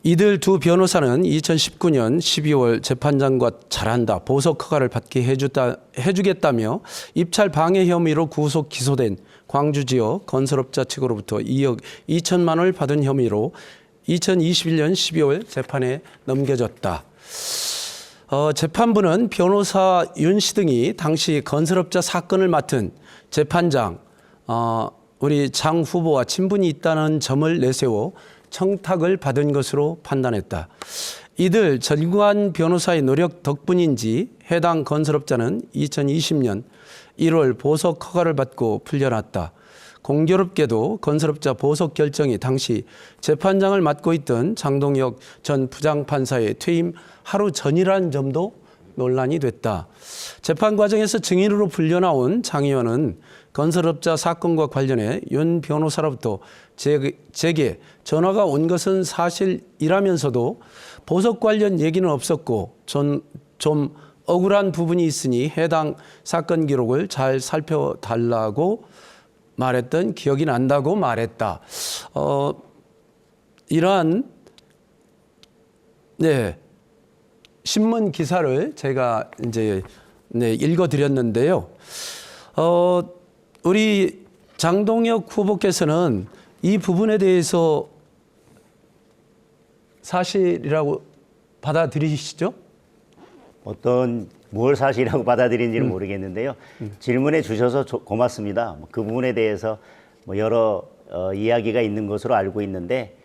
이들 두 변호사는 2019년 12월 재판장과 잘한다, 보석 허가를 받게 해주겠다며 입찰 방해 혐의로 구속 기소된 광주 지역 건설업자 측으로부터 2억 2천만 원을 받은 혐의로 2021년 12월 재판에 넘겨졌다. 재판부는 변호사 윤 씨 등이 당시 건설업자 사건을 맡은 재판장 우리 장 후보와 친분이 있다는 점을 내세워 청탁을 받은 것으로 판단했다. 이들 전관 변호사의 노력 덕분인지 해당 건설업자는 2020년 1월 보석 허가를 받고 풀려났다. 공교롭게도 건설업자 보석 결정이 당시 재판장을 맡고 있던 장동혁 전 부장판사의 퇴임 하루 전이라는 점도 논란이 됐다. 재판 과정에서 증인으로 불려나온 장 의원은 건설업자 사건과 관련해 윤 변호사로부터 제게 전화가 온 것은 사실이라면서도 보석 관련 얘기는 없었고 좀 억울한 부분이 있으니 해당 사건 기록을 잘 살펴달라고 말했던 기억이 난다고 말했다. 이러한 신문 기사를 제가 이제 읽어드렸는데요. 우리 장동혁 후보께서는 이 부분에 대해서 사실이라고 받아들이시죠? 뭘 사실이라고 받아들인지는 모르겠는데요. 질문해 주셔서 고맙습니다. 그 부분에 대해서 여러 이야기가 있는 것으로 알고 있는데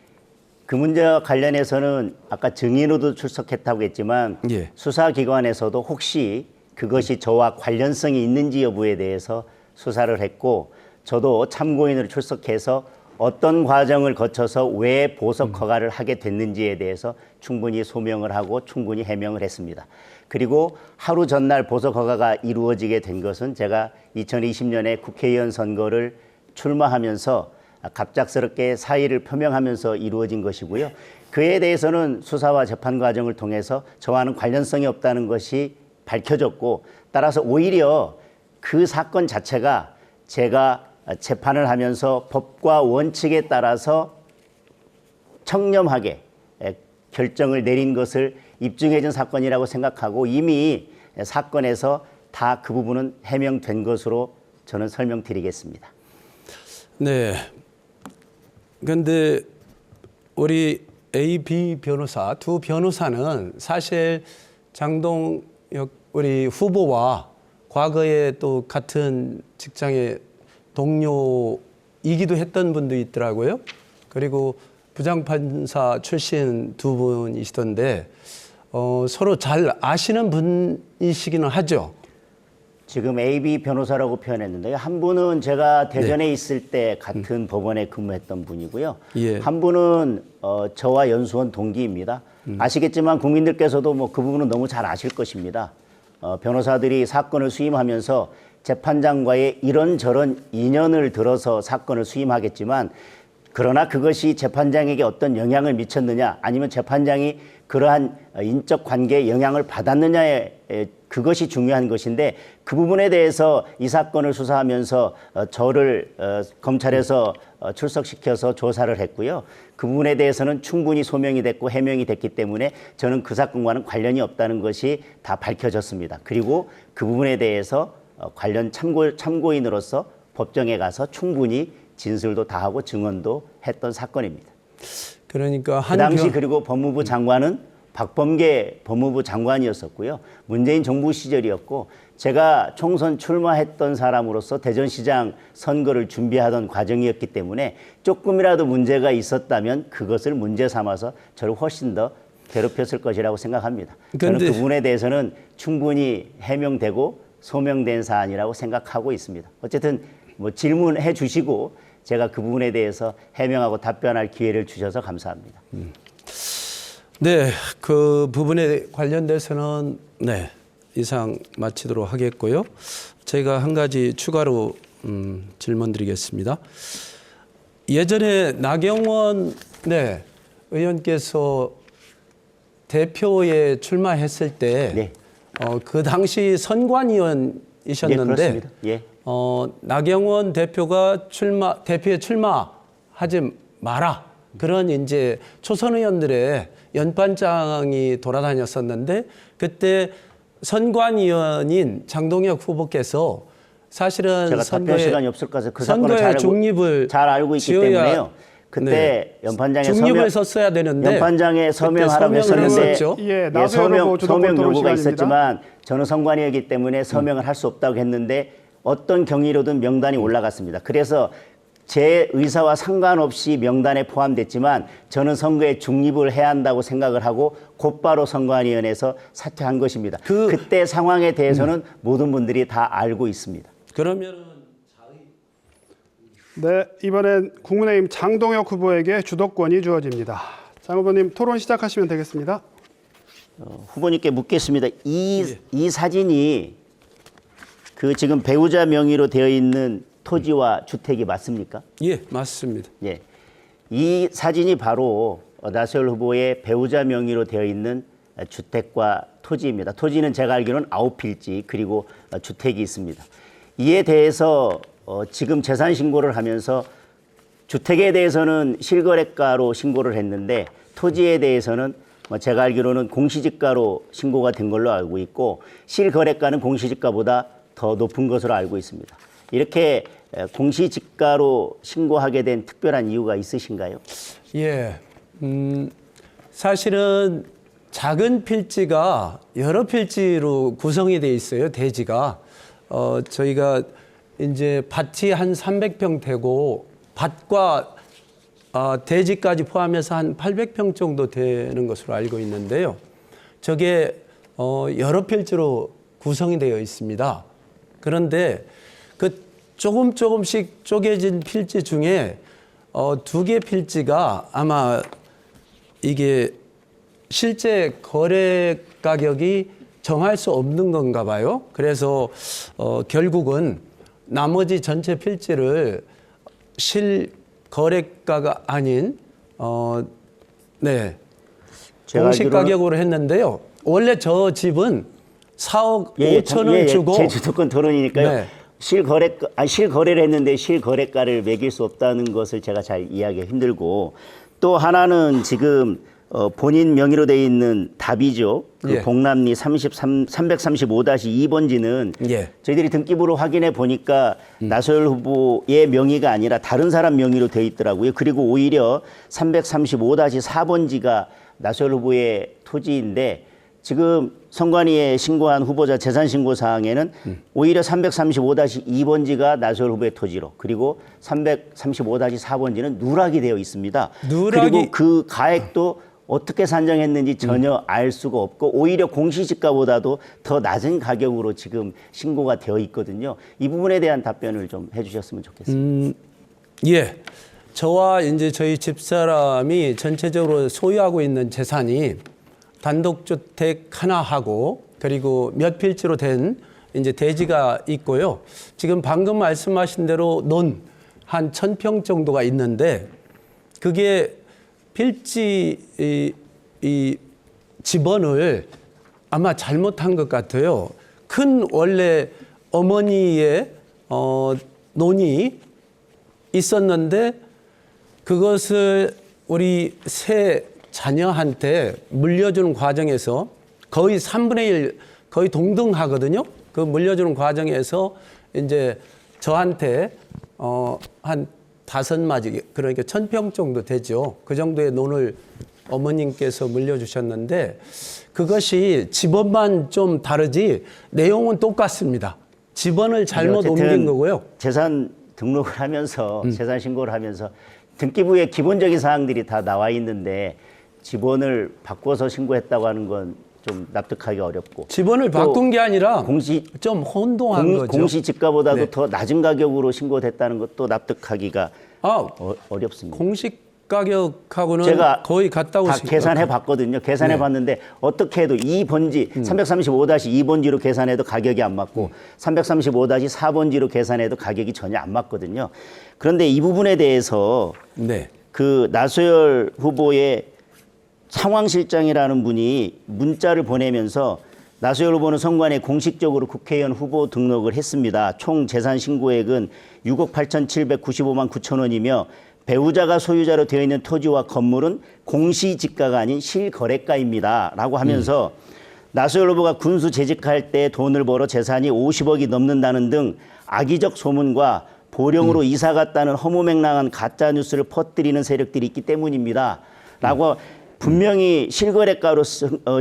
그 문제와 관련해서는 아까 증인으로도 출석했다고 했지만 예. 수사기관에서도 혹시 그것이 저와 관련성이 있는지 여부에 대해서 수사를 했고 저도 참고인으로 출석해서 어떤 과정을 거쳐서 왜 보석 허가를 하게 됐는지에 대해서 충분히 소명을 하고 충분히 해명을 했습니다. 그리고 하루 전날 보석 허가가 이루어지게 된 것은 제가 2020년에 국회의원 선거를 출마하면서 갑작스럽게 사의를 표명하면서 이루어진 것이고요. 그에 대해서는 수사와 재판 과정을 통해서 저와는 관련성이 없다는 것이 밝혀졌고 따라서 오히려 그 사건 자체가 제가 재판을 하면서 법과 원칙에 따라서 청렴하게 결정을 내린 것을 입증해 준 사건이라고 생각하고 이미 사건에서 다 그 부분은 해명된 것으로 저는 설명드리겠습니다. 네. 그런데 우리 A, B 변호사 두 변호사는 사실 장동혁 우리 후보와 과거에 또 같은 직장의 동료이기도 했던 분도 있더라고요. 그리고 부장판사 출신 두 분이시던데 서로 잘 아시는 분이시기는 하죠. 지금 AB 변호사라고 표현했는데요. 한 분은 제가 대전에 있을 때 같은 법원에 근무했던 분이고요. 예. 한 분은 저와 연수원 동기입니다. 아시겠지만 국민들께서도 그 부분은 너무 잘 아실 것입니다. 변호사들이 사건을 수임하면서 재판장과의 이런저런 인연을 들어서 사건을 수임하겠지만 그러나 그것이 재판장에게 어떤 영향을 미쳤느냐 아니면 재판장이 그러한 인적 관계에 영향을 받았느냐에 그것이 중요한 것인데 그 부분에 대해서 이 사건을 수사하면서 저를 검찰에서 출석시켜서 조사를 했고요. 그 부분에 대해서는 충분히 소명이 됐고 해명이 됐기 때문에 저는 그 사건과는 관련이 없다는 것이 다 밝혀졌습니다. 그리고 그 부분에 대해서 관련 참고인으로서 법정에 가서 충분히 진술도 다 하고 증언도 했던 사건입니다. 그러니까 그 당시 그리고 법무부 장관은 박범계 법무부 장관이었었고요. 문재인 정부 시절이었고 제가 총선 출마했던 사람으로서 대전시장 선거를 준비하던 과정이었기 때문에 조금이라도 문제가 있었다면 그것을 문제 삼아서 저를 훨씬 더 괴롭혔을 것이라고 생각합니다. 저는 그 부분에 대해서는 충분히 해명되고 소명된 사안이라고 생각하고 있습니다. 어쨌든 질문해 주시고 제가 그 부분에 대해서 해명하고 답변할 기회를 주셔서 감사합니다. 네, 그 부분에 관련돼서는 이상 마치도록 하겠고요. 제가 한 가지 추가로 질문드리겠습니다. 예전에 나경원 의원께서 대표에 출마했을 때 그 당시 선관위원이셨는데 나경원 대표가 대표에 출마하지 마라 그런 이제 초선 의원들의 연반장이 돌아다녔었는데 그때 선관위원인 장동혁 후보께서 사실은 제가 답변 시간이 없을 것 같아서 그 사건을 선거의 중립을 잘 알고 있기 지어야- 때문에요. 그때 네. 연판장에 중립을 썼어야 되는데 연판장에 서명하라고 그때 서명을 했었는데 했었죠. 예, 나서영 후보 주도권 서명 토론 요구가 시간입니다. 있었지만 저는 선관위이기 때문에 서명을 할 수 없다고 했는데 어떤 경위로든 명단이 올라갔습니다. 그래서 제 의사와 상관없이 명단에 포함됐지만 저는 선거에 중립을 해야 한다고 생각을 하고 곧바로 선관위원회에서 사퇴한 것입니다. 그때 상황에 대해서는 모든 분들이 다 알고 있습니다. 그러면은 네, 이번엔 국민의힘 장동혁 후보에게 주도권이 주어집니다. 장 후보님 토론 시작하시면 되겠습니다. 후보님께 묻겠습니다. 이 사진이 그 지금 배우자 명의로 되어 있는 토지와 주택이 맞습니까? 예, 맞습니다. 예. 이 사진이 바로 나세열 후보의 배우자 명의로 되어 있는 주택과 토지입니다. 토지는 제가 알기로는 9필지 그리고 주택이 있습니다. 이에 대해서 지금 재산 신고를 하면서 주택에 대해서는 실거래가로 신고를 했는데 토지에 대해서는 제가 알기로는 공시지가로 신고가 된 걸로 알고 있고 실거래가는 공시지가보다 더 높은 것으로 알고 있습니다. 이렇게 공시지가로 신고하게 된 특별한 이유가 있으신가요? 예, 사실은 작은 필지가 여러 필지로 구성이 돼 있어요. 대지가 저희가 이제 밭이 한 300평 되고 밭과 대지까지 포함해서 한 800평 정도 되는 것으로 알고 있는데요. 저게 여러 필지로 구성이 되어 있습니다. 그런데 그 조금씩 쪼개진 필지 중에 2개 필지가 아마 이게 실제 거래 가격이 정할 수 없는 건가 봐요. 그래서 결국은 나머지 전체 필지를 실거래가가 아닌 공시 가격으로 했는데요. 원래 저 집은 4억 5천을 주고 제 주도권 토론이니까요. 네. 실거래를 했는데 실거래가를 매길 수 없다는 것을 제가 잘 이해하기 힘들고 또 하나는 지금 본인 명의로 돼 있는 답이죠. 그 예. 봉남리 335-2번지는 예. 저희들이 등기부로 확인해 보니까 나소열 후보의 명의가 아니라 다른 사람 명의로 돼 있더라고요. 그리고 오히려 335-4번지가 나소열 후보의 토지인데 지금 선관위에 신고한 후보자 재산신고 사항에는 오히려 335-2번지가 나소열 후보의 토지로 그리고 335-4번지는 누락이 되어 있습니다. 그리고 그 가액도 어떻게 산정했는지 전혀 알 수가 없고 오히려 공시지가보다도 더 낮은 가격으로 지금 신고가 되어 있거든요. 이 부분에 대한 답변을 좀 해주셨으면 좋겠습니다. 예, 저와 이제 저희 집사람이 전체적으로 소유하고 있는 재산이 단독주택 하나 하고 그리고 몇 필지로 된 이제 대지가 있고요. 지금 방금 말씀하신 대로 논 한 1,000평 정도가 있는데 그게 필지 이 지번을 아마 잘못한 것 같아요. 큰 원래 어머니의 논이 있었는데 그것을 우리 새 자녀한테 물려주는 과정에서 거의 3분의 1 거의 동등하거든요. 그 물려주는 과정에서 이제 저한테 한 5마지 그러니까 1,000평 정도 되죠. 그 정도의 논을 어머님께서 물려주셨는데 그것이 지번만 좀 다르지 내용은 똑같습니다. 지번을 잘못 옮긴 거고요. 재산 등록을 하면서 재산 신고를 하면서 등기부에 기본적인 사항들이 다 나와 있는데 지번을 바꿔서 신고했다고 하는 건 좀 납득하기 어렵고 지번을 바꾼 게 아니라 좀 혼동한 거죠. 공시지가보다도 네. 더 낮은 가격으로 신고됐다는 것도 납득하기가 어렵습니다. 공식 가격하고는 제가 거의 같다고 다 계산해 봤거든요. 계산해 네. 봤는데 어떻게 해도 이 번지 335-2번지로 계산해도 가격이 안 맞고 335-4번지로 계산해도 가격이 전혀 안 맞거든요. 그런데 이 부분에 대해서 네. 그 나소열 후보의 상황실장이라는 분이 문자를 보내면서 나소열 후보는 선관위에 공식적으로 국회의원 후보 등록을 했습니다. 총 재산 신고액은 6억 8,795만 9천 원이며 배우자가 소유자로 되어 있는 토지와 건물은 공시지가가 아닌 실거래가입니다. 라고 하면서 나소열 후보가 군수 재직할 때 돈을 벌어 재산이 50억이 넘는다는 등 악의적 소문과 보령으로 이사 갔다는 허무맹랑한 가짜 뉴스를 퍼뜨리는 세력들이 있기 때문입니다. 라고 분명히 실거래가로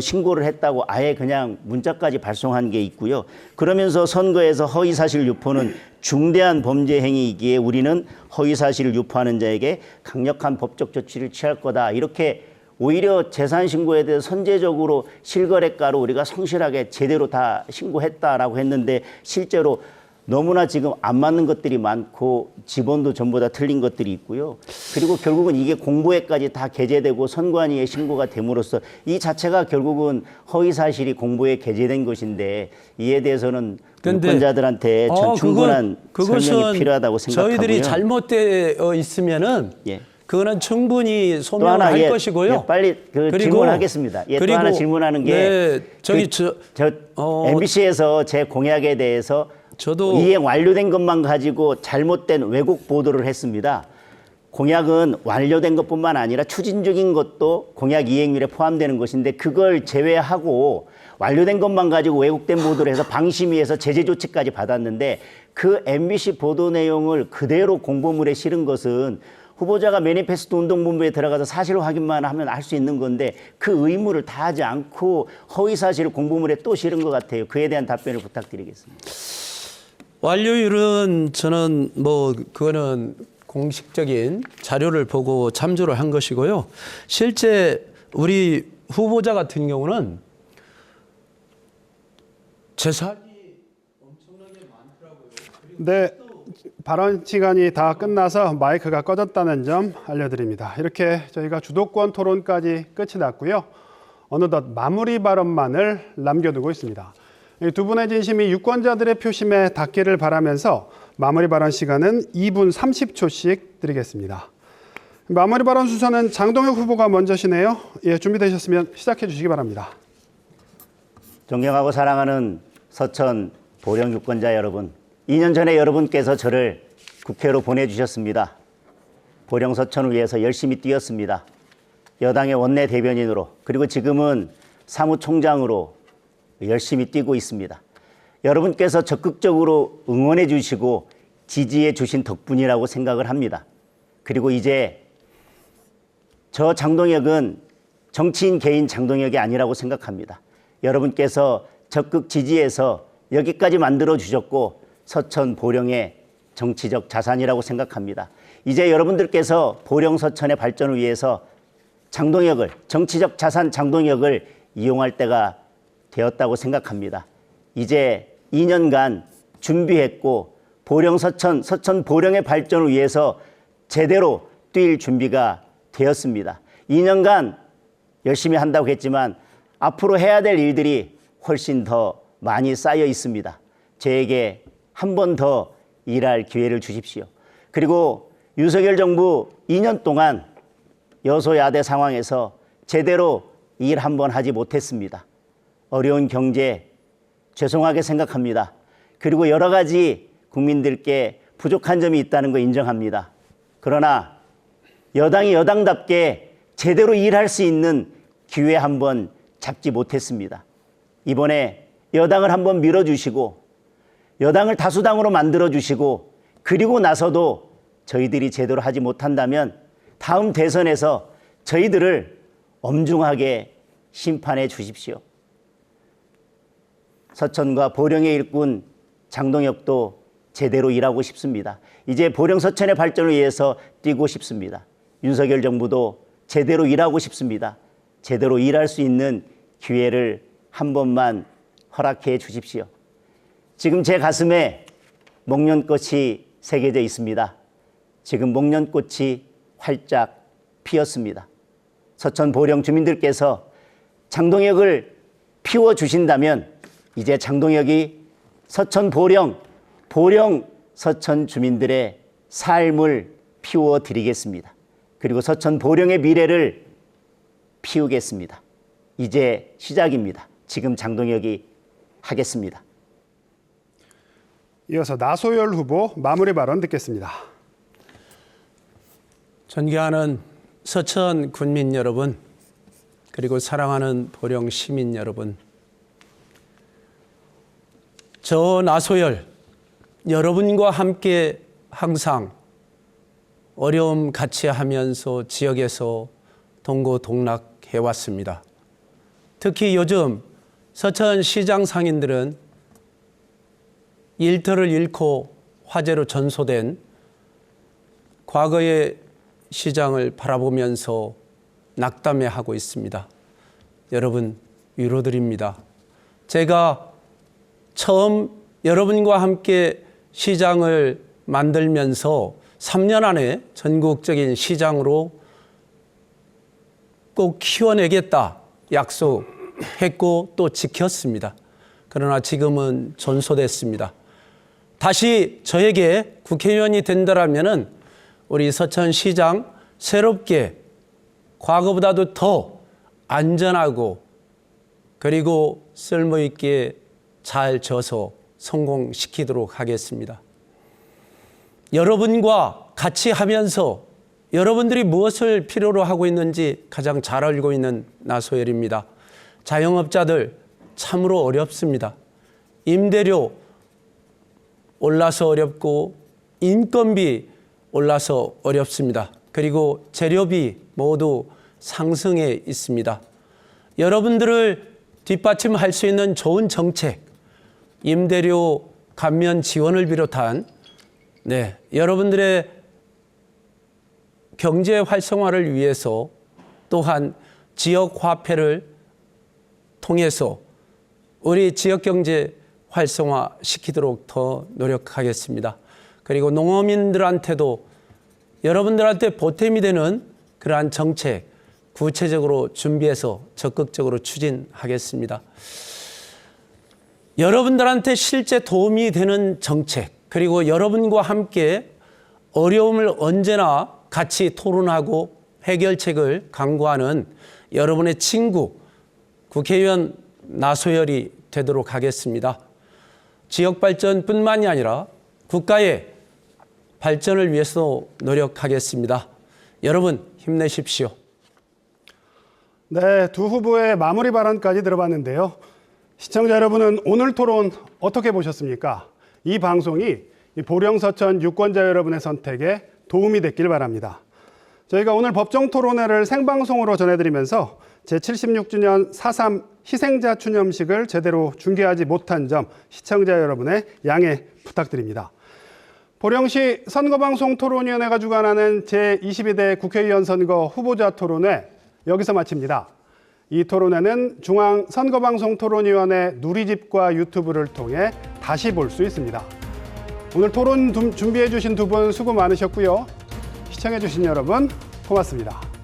신고를 했다고 아예 그냥 문자까지 발송한 게 있고요. 그러면서 선거에서 허위사실 유포는 중대한 범죄 행위이기에 우리는 허위사실을 유포하는 자에게 강력한 법적 조치를 취할 거다. 이렇게 오히려 재산 신고에 대해서 선제적으로 실거래가로 우리가 성실하게 제대로 다 신고했다라고 했는데 실제로 너무나 지금 안 맞는 것들이 많고 지번도 전부 다 틀린 것들이 있고요. 그리고 결국은 이게 공보에까지 다 게재되고 선관위에 신고가 됨으로써 이 자체가 결국은 허위사실이 공보에 게재된 것인데 이에 대해서는 유권자들한테 전 충분한 설명이 필요하다고 생각하고요. 저희들이 잘못되어 있으면은 예. 그거는 충분히 소명을 또 하나, 할 예, 것이고요. 예, 빨리 그리고 질문하겠습니다. 예, 또 하나 질문하는 게 네, 저기 MBC에서 제 공약에 대해서 저도 이행 완료된 것만 가지고 잘못된 왜곡 보도를 했습니다. 공약은 완료된 것뿐만 아니라 추진 중인 것도 공약 이행률에 포함되는 것인데 그걸 제외하고 완료된 것만 가지고 왜곡된 보도를 해서 방심위에서 제재 조치까지 받았는데 그 MBC 보도 내용을 그대로 공보물에 실은 것은 후보자가 매니페스토 운동본부에 들어가서 사실 확인만 하면 알 수 있는 건데 그 의무를 다하지 않고 허위사실을 공보물에 또 실은 것 같아요. 그에 대한 답변을 부탁드리겠습니다. 완료율은 저는 뭐 그거는 공식적인 자료를 보고 참조를 한 것이고요. 실제 우리 후보자 같은 경우는 재산이 엄청나게 많더라고요. 네, 발언 시간이 다 끝나서 마이크가 꺼졌다는 점 알려드립니다. 이렇게 저희가 주도권 토론까지 끝이 났고요. 어느덧 마무리 발언만을 남겨두고 있습니다. 이 두 분의 진심이 유권자들의 표심에 닿기를 바라면서 마무리 발언 시간은 2분 30초씩 드리겠습니다. 마무리 발언 순서는 장동혁 후보가 먼저시네요. 예, 준비되셨으면 시작해 주시기 바랍니다. 존경하고 사랑하는 서천 보령 유권자 여러분, 2년 전에 여러분께서 저를 국회로 보내주셨습니다. 보령 서천을 위해서 열심히 뛰었습니다. 여당의 원내 대변인으로 그리고 지금은 사무총장으로 열심히 뛰고 있습니다. 여러분께서 적극적으로 응원해 주시고 지지해 주신 덕분이라고 생각을 합니다. 그리고 이제 저 장동혁은 정치인 개인 장동혁이 아니라고 생각합니다. 여러분께서 적극 지지해서 여기까지 만들어 주셨고 서천 보령의 정치적 자산이라고 생각합니다. 이제 여러분들께서 보령 서천의 발전을 위해서 장동혁을 정치적 자산 장동혁을 이용할 때가 되었다고 생각합니다. 이제 2년간 준비했고 보령 서천 보령의 발전을 위해서 제대로 뛸 준비가 되었습니다. 2년간 열심히 한다고 했지만 앞으로 해야 될 일들이 훨씬 더 많이 쌓여 있습니다. 저에게 한 번 더 일할 기회를 주십시오. 그리고 윤석열 정부 2년 동안 여소야대 상황에서 제대로 일 한 번 하지 못했습니다. 어려운 경제 죄송하게 생각합니다. 그리고 여러 가지 국민들께 부족한 점이 있다는 거 인정합니다. 그러나 여당이 여당답게 제대로 일할 수 있는 기회 한 번 잡지 못했습니다. 이번에 여당을 한번 밀어주시고 여당을 다수당으로 만들어주시고 그리고 나서도 저희들이 제대로 하지 못한다면 다음 대선에서 저희들을 엄중하게 심판해 주십시오. 서천과 보령의 일꾼 장동혁도 제대로 일하고 싶습니다. 이제 보령 서천의 발전을 위해서 뛰고 싶습니다. 윤석열 정부도 제대로 일하고 싶습니다. 제대로 일할 수 있는 기회를 한 번만 허락해 주십시오. 지금 제 가슴에 목련꽃이 새겨져 있습니다. 지금 목련꽃이 활짝 피었습니다. 서천 보령 주민들께서 장동혁을 피워주신다면 이제 장동혁이 서천 보령 서천 주민들의 삶을 피워드리겠습니다. 그리고 서천 보령의 미래를 피우겠습니다. 이제 시작입니다. 지금 장동혁이 하겠습니다. 이어서 나소열 후보 마무리 발언 듣겠습니다. 존경하는 서천 군민 여러분, 그리고 사랑하는 보령 시민 여러분, 저 나소열 여러분과 함께 항상 어려움 같이 하면서 지역에서 동고동락해 왔습니다. 특히 요즘 서천시장 상인들은 일터를 잃고 화재로 전소된 과거의 시장을 바라보면서 낙담해하고 있습니다. 여러분, 위로드립니다. 제가 처음 여러분과 함께 시장을 만들면서 3년 안에 전국적인 시장으로 꼭 키워내겠다 약속했고 또 지켰습니다. 그러나 지금은 전소됐습니다. 다시 저에게 국회의원이 된다라면은 우리 서천시장 새롭게 과거보다도 더 안전하고 그리고 쓸모있게 잘 져서 성공시키도록 하겠습니다. 여러분과 같이 하면서 여러분들이 무엇을 필요로 하고 있는지 가장 잘 알고 있는 나소열입니다. 자영업자들 참으로 어렵습니다. 임대료 올라서 어렵고 인건비 올라서 어렵습니다. 그리고 재료비 모두 상승해 있습니다. 여러분들을 뒷받침할 수 있는 좋은 정책, 임대료 감면 지원을 비롯한 여러분들의 경제 활성화를 위해서 또한 지역 화폐를 통해서 우리 지역 경제 활성화 시키도록 더 노력하겠습니다. 그리고 농어민들한테도 여러분들한테 보탬이 되는 그러한 정책 구체적으로 준비해서 적극적으로 추진하겠습니다. 여러분들한테 실제 도움이 되는 정책, 그리고 여러분과 함께 어려움을 언제나 같이 토론하고 해결책을 강구하는 여러분의 친구, 국회의원 나소열이 되도록 하겠습니다. 지역 발전뿐만이 아니라 국가의 발전을 위해서도 노력하겠습니다. 여러분 힘내십시오. 네, 두 후보의 마무리 발언까지 들어봤는데요. 시청자 여러분은 오늘 토론 어떻게 보셨습니까? 이 방송이 보령 서천 유권자 여러분의 선택에 도움이 됐길 바랍니다. 저희가 오늘 법정 토론회를 생방송으로 전해드리면서 제76주년 4.3 희생자 추념식을 제대로 중계하지 못한 점 시청자 여러분의 양해 부탁드립니다. 보령시 선거방송 토론위원회가 주관하는 제22대 국회의원 선거 후보자 토론회 여기서 마칩니다. 이 토론회는 중앙선거방송토론위원회 누리집과 유튜브를 통해 다시 볼 수 있습니다. 오늘 토론 준비해 주신 두 분 수고 많으셨고요. 시청해 주신 여러분 고맙습니다.